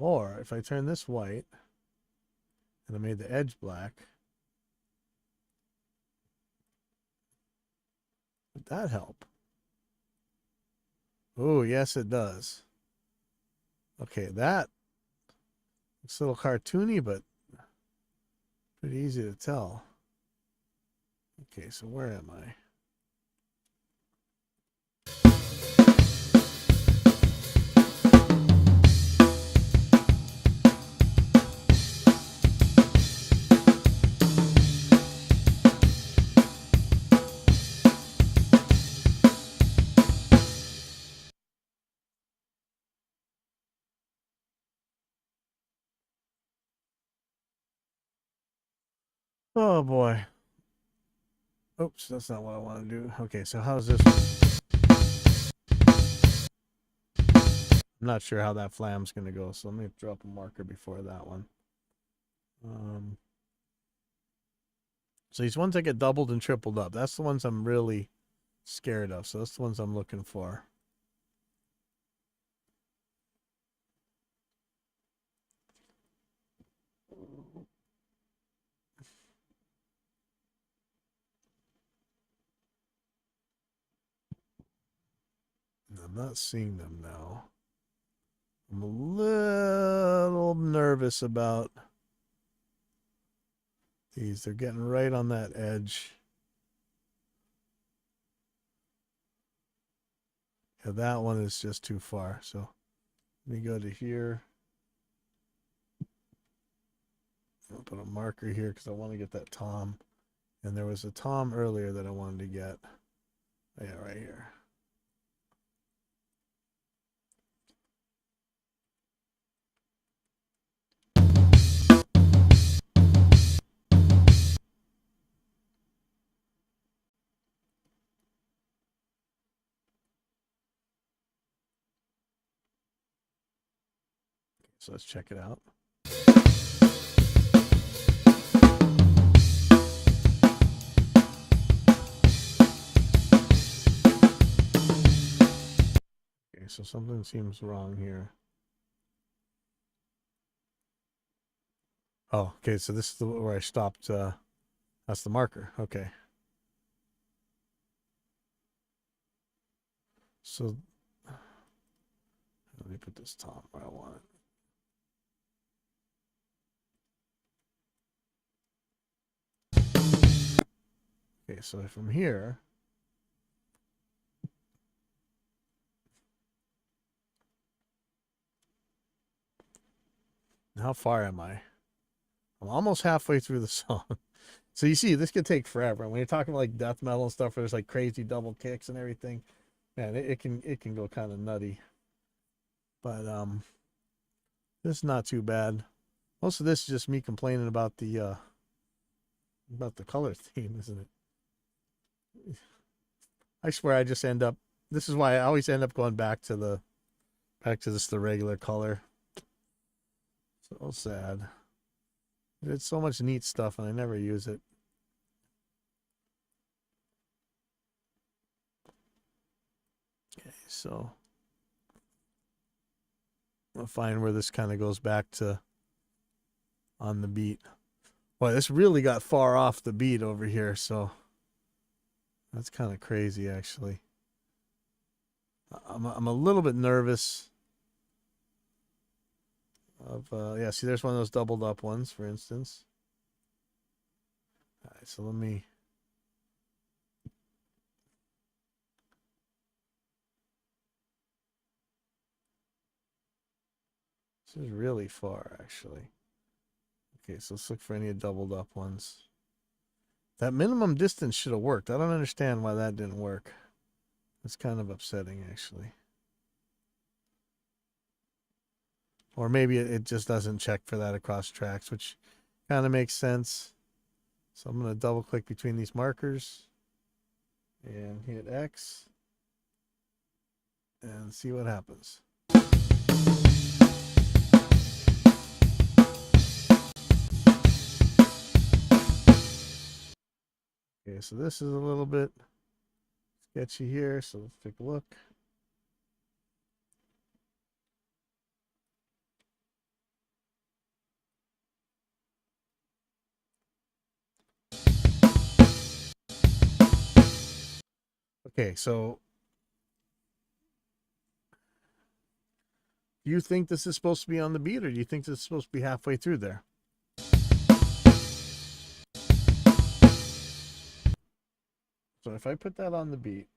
Or if I turn this white and I made the edge black, would that help? Oh, yes, it does. Okay, that looks a little cartoony, but pretty easy to tell. Okay, so where am I? Oh boy. Oops, that's not what I want to do. Okay, so how's this one? I'm not sure how that flam's going to go, so let me drop a marker before that one. So these ones that get doubled and tripled up, that's the ones I'm really scared of. So that's the ones I'm looking for. I'm not seeing them now. I'm a little nervous about these. They're getting right on that edge. Yeah, that one is just too far. So let me go to here. I'll put a marker here because I want to get that Tom. And there was a Tom earlier that I wanted to get. Yeah, right here. So let's check it out. Okay, so something seems wrong here. Oh, okay, so this is where I stopped. That's the marker. Okay. So let me put this Tom where I want it. Okay, so from here, how far am I? I'm almost halfway through the song. So you see, this could take forever. When you're talking like death metal and stuff, where there's like crazy double kicks and everything, man, it can go kind of nutty. But this is not too bad. Most of this is just me complaining about the color theme, isn't it? I swear I just end up. This is why I always end up going back to the regular color. So sad. It's so much neat stuff and I never use it. Okay, so I'll find where this kind of goes back to on the beat. Boy, this really got far off the beat over here, so that's kind of crazy actually. I'm a little bit nervous of yeah, see there's one of those doubled up ones, for instance. All right, so let me this is really far actually. Okay, so let's look for any doubled up ones. That minimum distance should have worked. I don't understand why that didn't work. It's kind of upsetting actually. Or maybe it just doesn't check for that across tracks, which kind of makes sense. So I'm going to double click between these markers and hit X and see what happens. Okay, so this is a little bit sketchy here, so let's take a look. Okay, so do you think this is supposed to be on the beat, or do you think this is supposed to be halfway through there? So if I put that on the beat,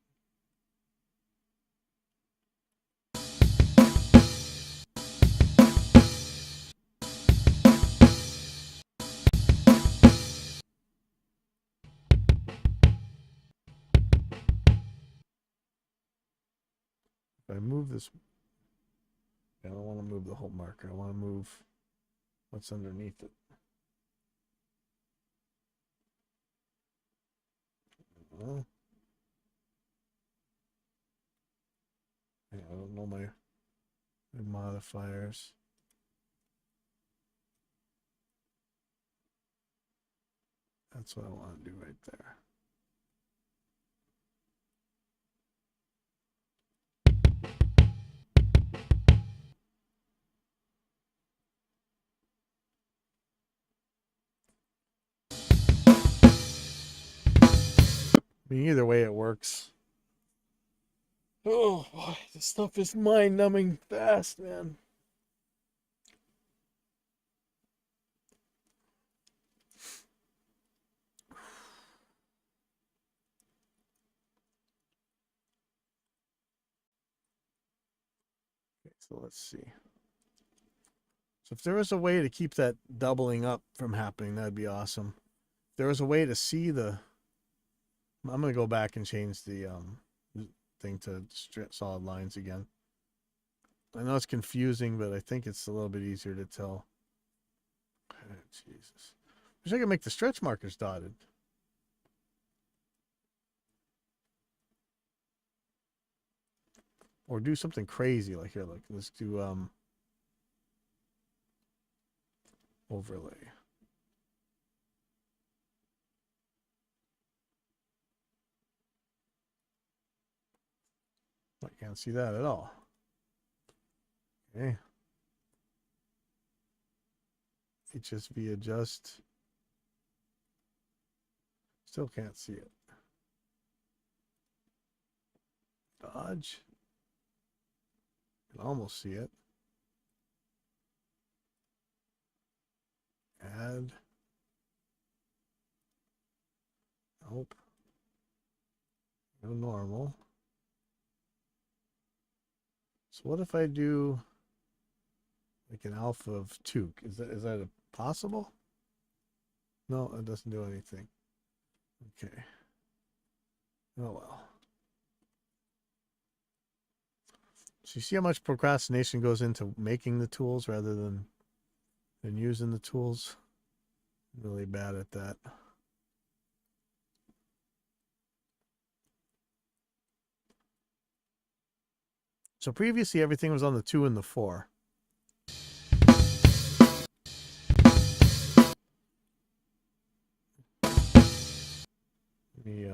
if I move this, I don't want to move the whole marker. I want to move what's underneath it. Well, I don't know my modifiers. That's what I want to do right there. I mean, either way it works. Oh boy, this stuff is mind numbing fast, man. Okay, so let's see. So if there was a way to keep that doubling up from happening, that'd be awesome. If there was a way to see the, I'm gonna go back and change the thing to solid lines again. I know it's confusing, but I think it's a little bit easier to tell. Oh, Jesus. Wish I could make the stretch markers dotted. Or do something crazy like here. Like let's do overlay. I can't see that at all. Okay. HSV adjust. Still can't see it. Dodge. Can almost see it. Add. Nope. No normal. So what if I do like an alpha of 2? Is that possible? No, it doesn't do anything. Okay. Oh well. So you see how much procrastination goes into making the tools rather than using the tools? I'm really bad at that. So previously everything was on the 2 and the 4. Let me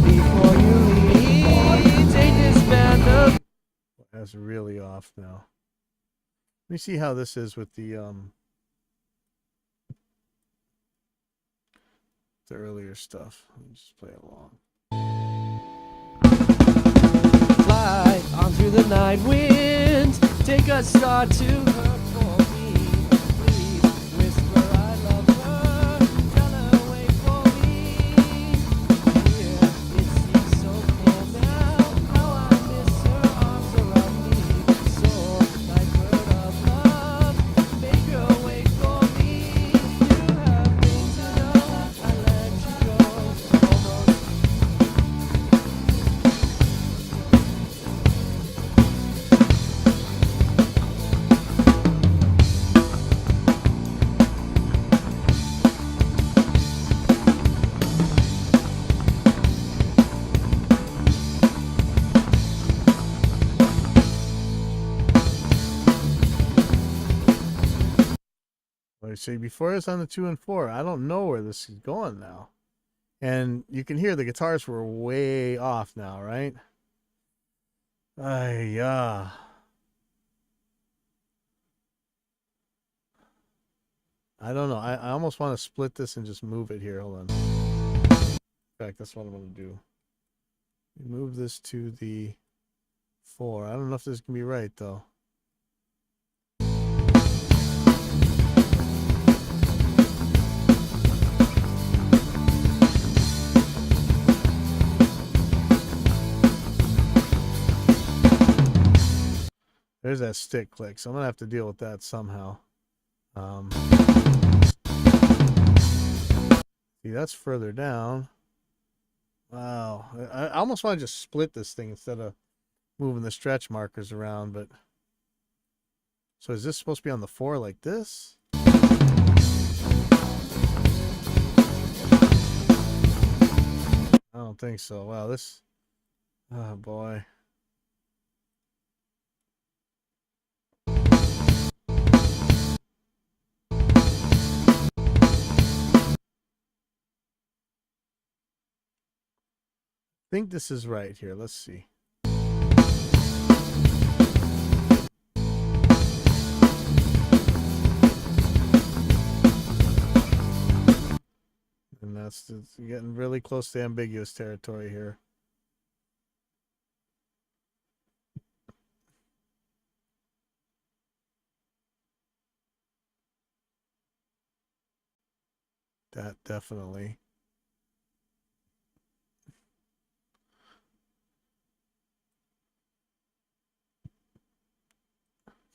Before you leave, take this band of. that's really off now. Let me see how this is with the earlier stuff. Let me just play along. Fly on through the night winds, take a star to her for me. Please whisper I love her, tell her wait for me. Here it seems so clear now, how I miss her arms around me. So like bird of love, make her wait for me. You have things to know, I let you go almost. Like I say, before it's on the 2 and 4. I don't know where this is going now. And you can hear the guitars were way off now, right? Yeah. I don't know. I almost want to split this and just move it here. Hold on. In fact, that's what I'm going to do. Move this to the 4. I don't know if this can be right, though. There's that stick click, so I'm going to have to deal with that somehow. See, that's further down. Wow. I almost want to just split this thing instead of moving the stretch markers around, but... So is this supposed to be on the 4 like this? I don't think so. Wow, this... Oh, boy. I think this is right here. Let's see. And that's getting really close to ambiguous territory here. That definitely.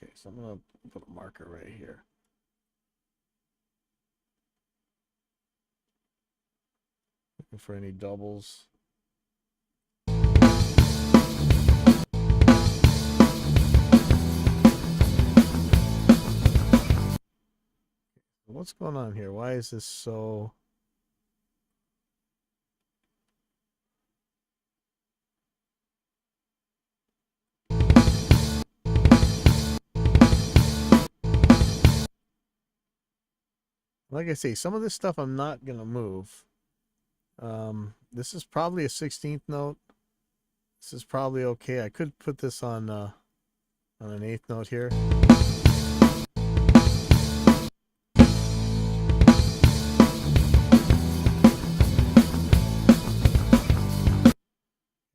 Okay, so I'm going to put a marker right here. Looking for any doubles. What's going on here? Why is this so... Like I say, some of this stuff I'm not going to move. This is probably a 16th note. This is probably okay. I could put this on an 8th note here.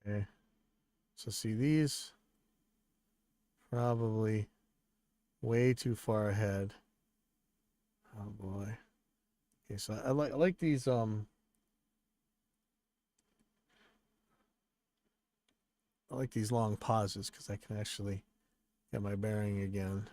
Okay. So see, these probably way too far ahead. Oh boy. Okay, so I like these I like these long pauses because I can actually get my bearing again.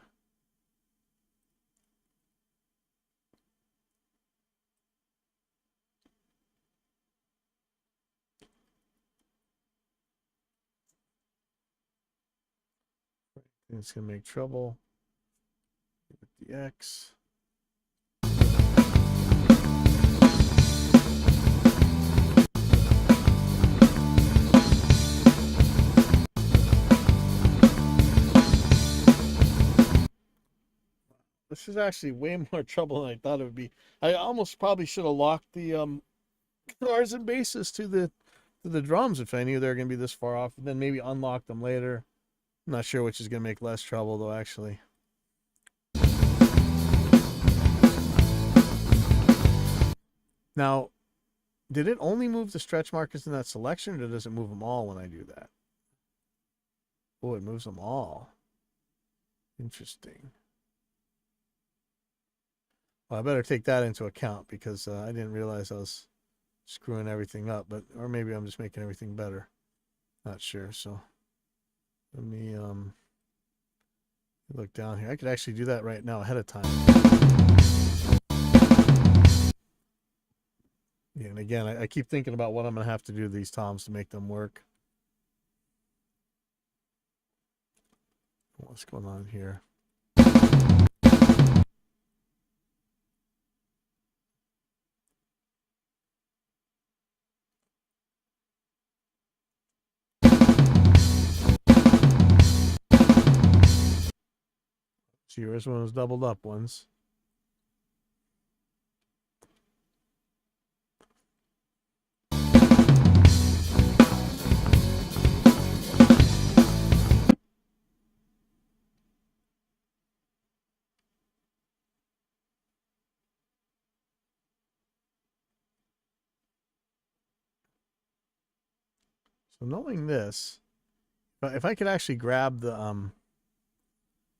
It's gonna make trouble with the X. This is actually way more trouble than I thought it would be. I almost probably should have locked the guitars and basses to the drums if I knew they were going to be this far off, and then maybe unlock them later. I'm not sure which is going to make less trouble though, actually. Now, did it only move the stretch markers in that selection, or does it move them all when I do that? Oh, it moves them all. Interesting. Well, I better take that into account because I didn't realize I was screwing everything up, but or maybe I'm just making everything better. Not sure. So let me look down here. I could actually do that right now ahead of time. Yeah, and again, I keep thinking about what I'm gonna have to do to these toms to make them work. What's going on here? See, here's one of those doubled up ones. So knowing this, but if I could actually grab the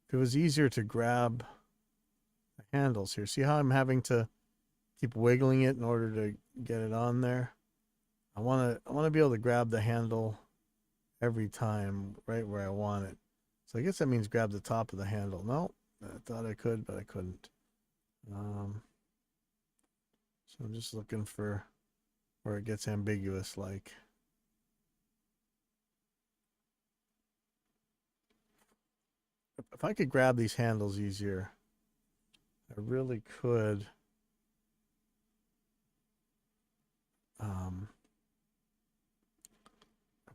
if it was easier to grab the handles here. See how I'm having to keep wiggling it in order to get it on there? I want to be able to grab the handle every time right where I want it. So I guess that means grab the top of the handle. No, I thought I could, but I couldn't. So I'm just looking for where it gets ambiguous like. If I could grab these handles easier, I really could I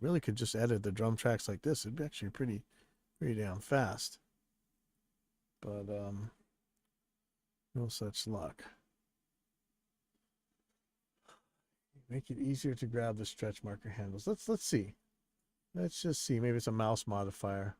really could just edit the drum tracks like this. It'd be actually pretty damn fast. But no such luck. Make it easier to grab the stretch marker handles. Let's see. Let's just see. Maybe it's a mouse modifier.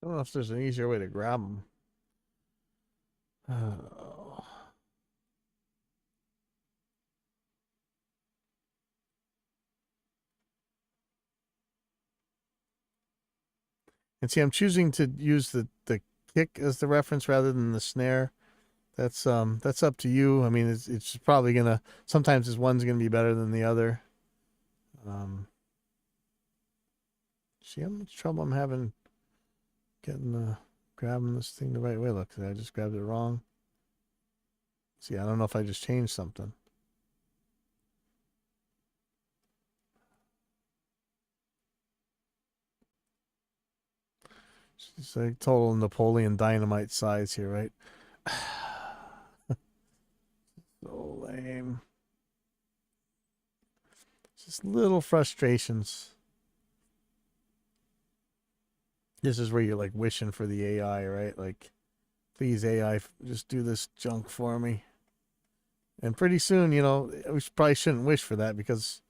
I don't know if there's an easier way to grab them. And see, I'm choosing to use the kick as the reference rather than the snare. That's up to you. I mean, it's probably gonna sometimes this one's gonna be better than the other. See how much trouble I'm having getting grabbing this thing the right way. Look, I just grabbed it wrong. See, I don't know if I just changed something. It's like total Napoleon Dynamite size here, right? So lame. Just little frustrations. This is where you're like wishing for the AI, right? Like, please AI, just do this junk for me. And pretty soon, you know, we probably shouldn't wish for that because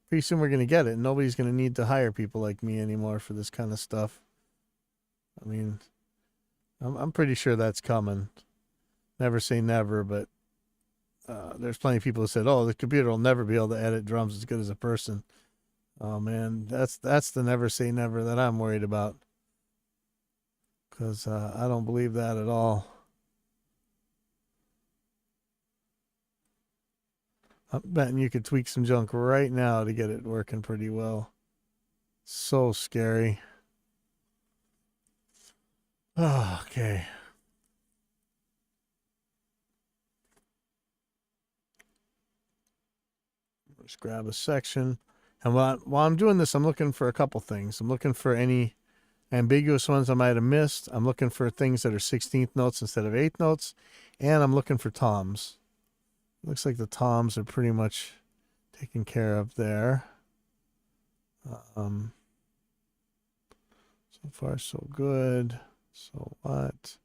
pretty soon we're going to get it. And nobody's going to need to hire people like me anymore for this kind of stuff. I mean, I'm pretty sure that's coming. Never say never, but there's plenty of people who said, "Oh, the computer will never be able to edit drums as good as a person." Oh man, that's the never say never that I'm worried about, because I don't believe that at all. I'm betting you could tweak some junk right now to get it working pretty well. So scary. Oh, okay. Just grab a section. And while I'm doing this, I'm looking for a couple things. I'm looking for any ambiguous ones I might have missed. I'm looking for things that are 16th notes instead of 8th notes. And I'm looking for toms. Looks like the toms are pretty much taken care of there. So far, so good. So what?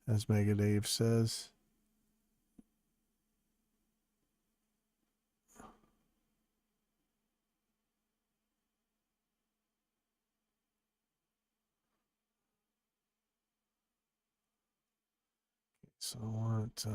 As Mega Dave says. So I want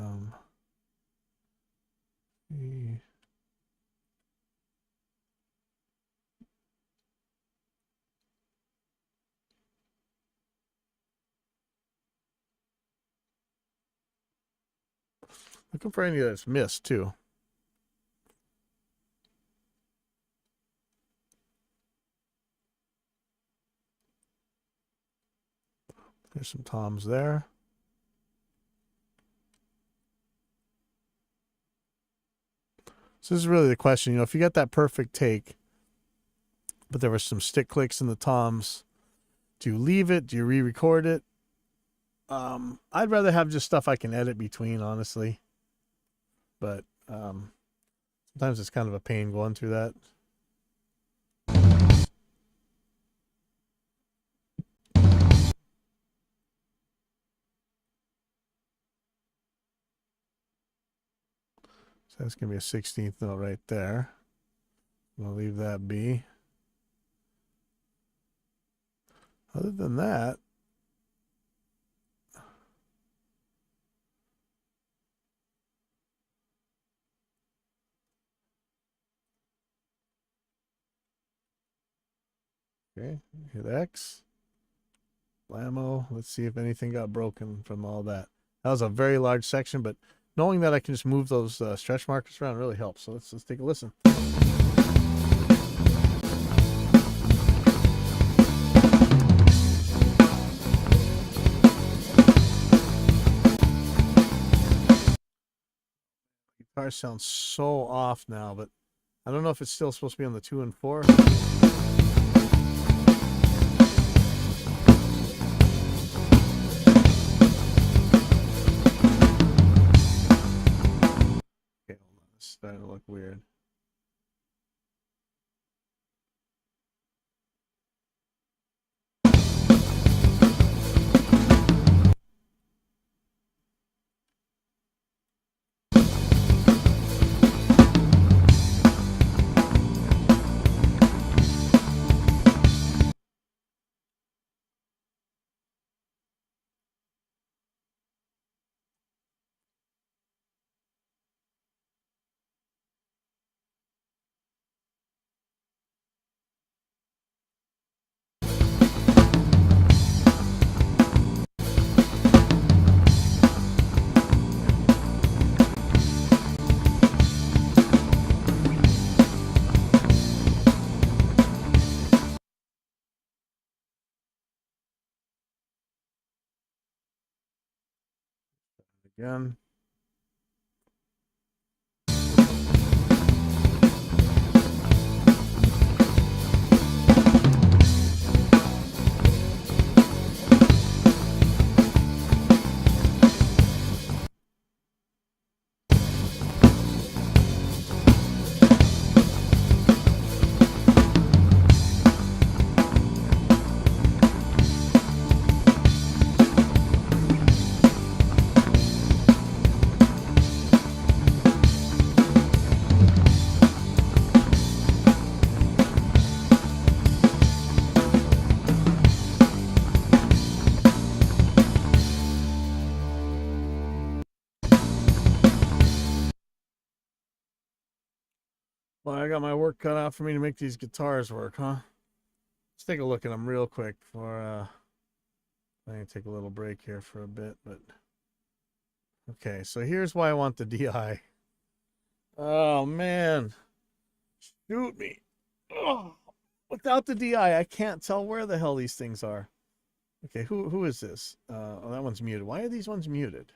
Looking for any that's missed too. There's some toms there. So this is really the question, you know, if you got that perfect take, but there were some stick clicks in the toms, do you leave it? Do you re-record it? I'd rather have just stuff I can edit between, honestly. But sometimes it's kind of a pain going through that. So that's going to be a 16th note right there. I'm going to leave that be. Other than that, okay, hit X. Blammo. Let's see if anything got broken from all that. That was a very large section, but knowing that I can just move those stretch markers around really helps. So let's take a listen. Guitar sounds so off now, but I don't know if it's still supposed to be on the 2 and 4. Starting to look weird. Again. Well, I got my work cut out for me to make these guitars work, huh? Let's take a look at them real quick for I'm gonna take a little break here for a bit, but okay, so here's why I want the DI. Oh man. Shoot me. Oh, without the DI, I can't tell where the hell these things are. Okay, who is this? Oh, that one's muted. Why are these ones muted?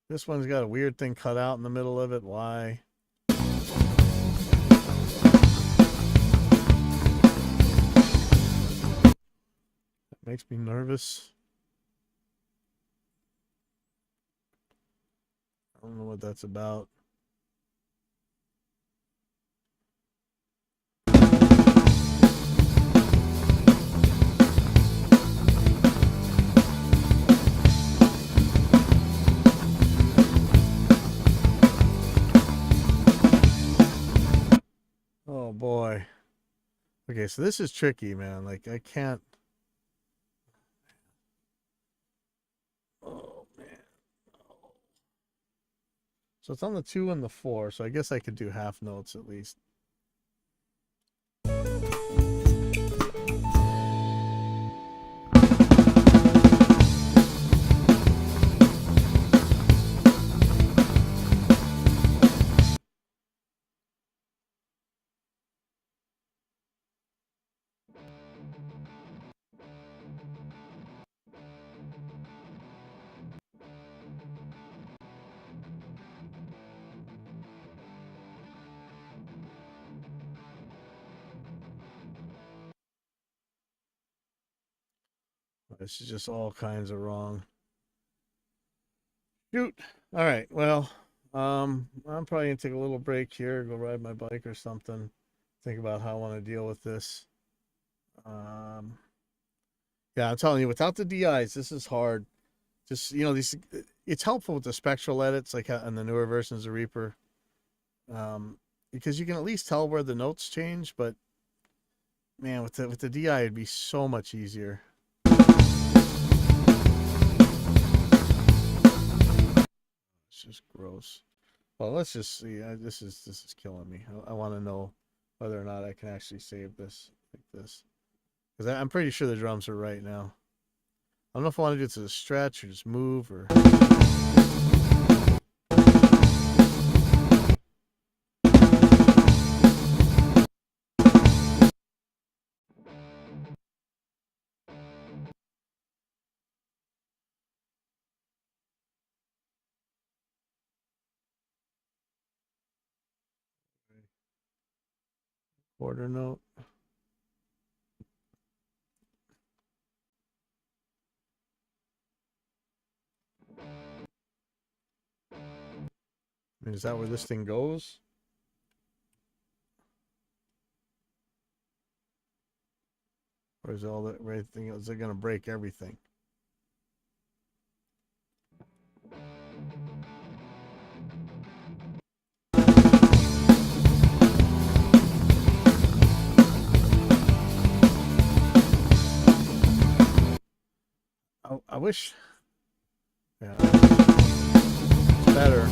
This one's got a weird thing cut out in the middle of it. Why? That makes me nervous. I don't know what that's about. Oh boy. Okay, so this is tricky, man. Like I can't. Oh man. So it's on the 2 and the 4, so I guess I could do half notes at least. This is just all kinds of wrong. Shoot. All right. Well, I'm probably gonna take a little break here, go ride my bike or something. Think about how I want to deal with this. Yeah, I'm telling you, without the DIs, this is hard. Just these, it's helpful with the spectral edits, like on the newer versions of Reaper, because you can at least tell where the notes change. But man, with the DI, it'd be so much easier. It's just gross. Well, let's just see. This is killing me. I want to know whether or not I can actually save this like this, because I'm pretty sure the drums are right now. I don't know if I want to do it to the stretch or just move or. Quarter note. I mean, is that where this thing goes? Or is all that right thing? Is it gonna break everything? I wish. Yeah. It's better.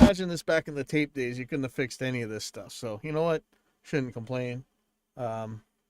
Imagine this back in the tape days, you couldn't have fixed any of this stuff. So you know what? Shouldn't complain.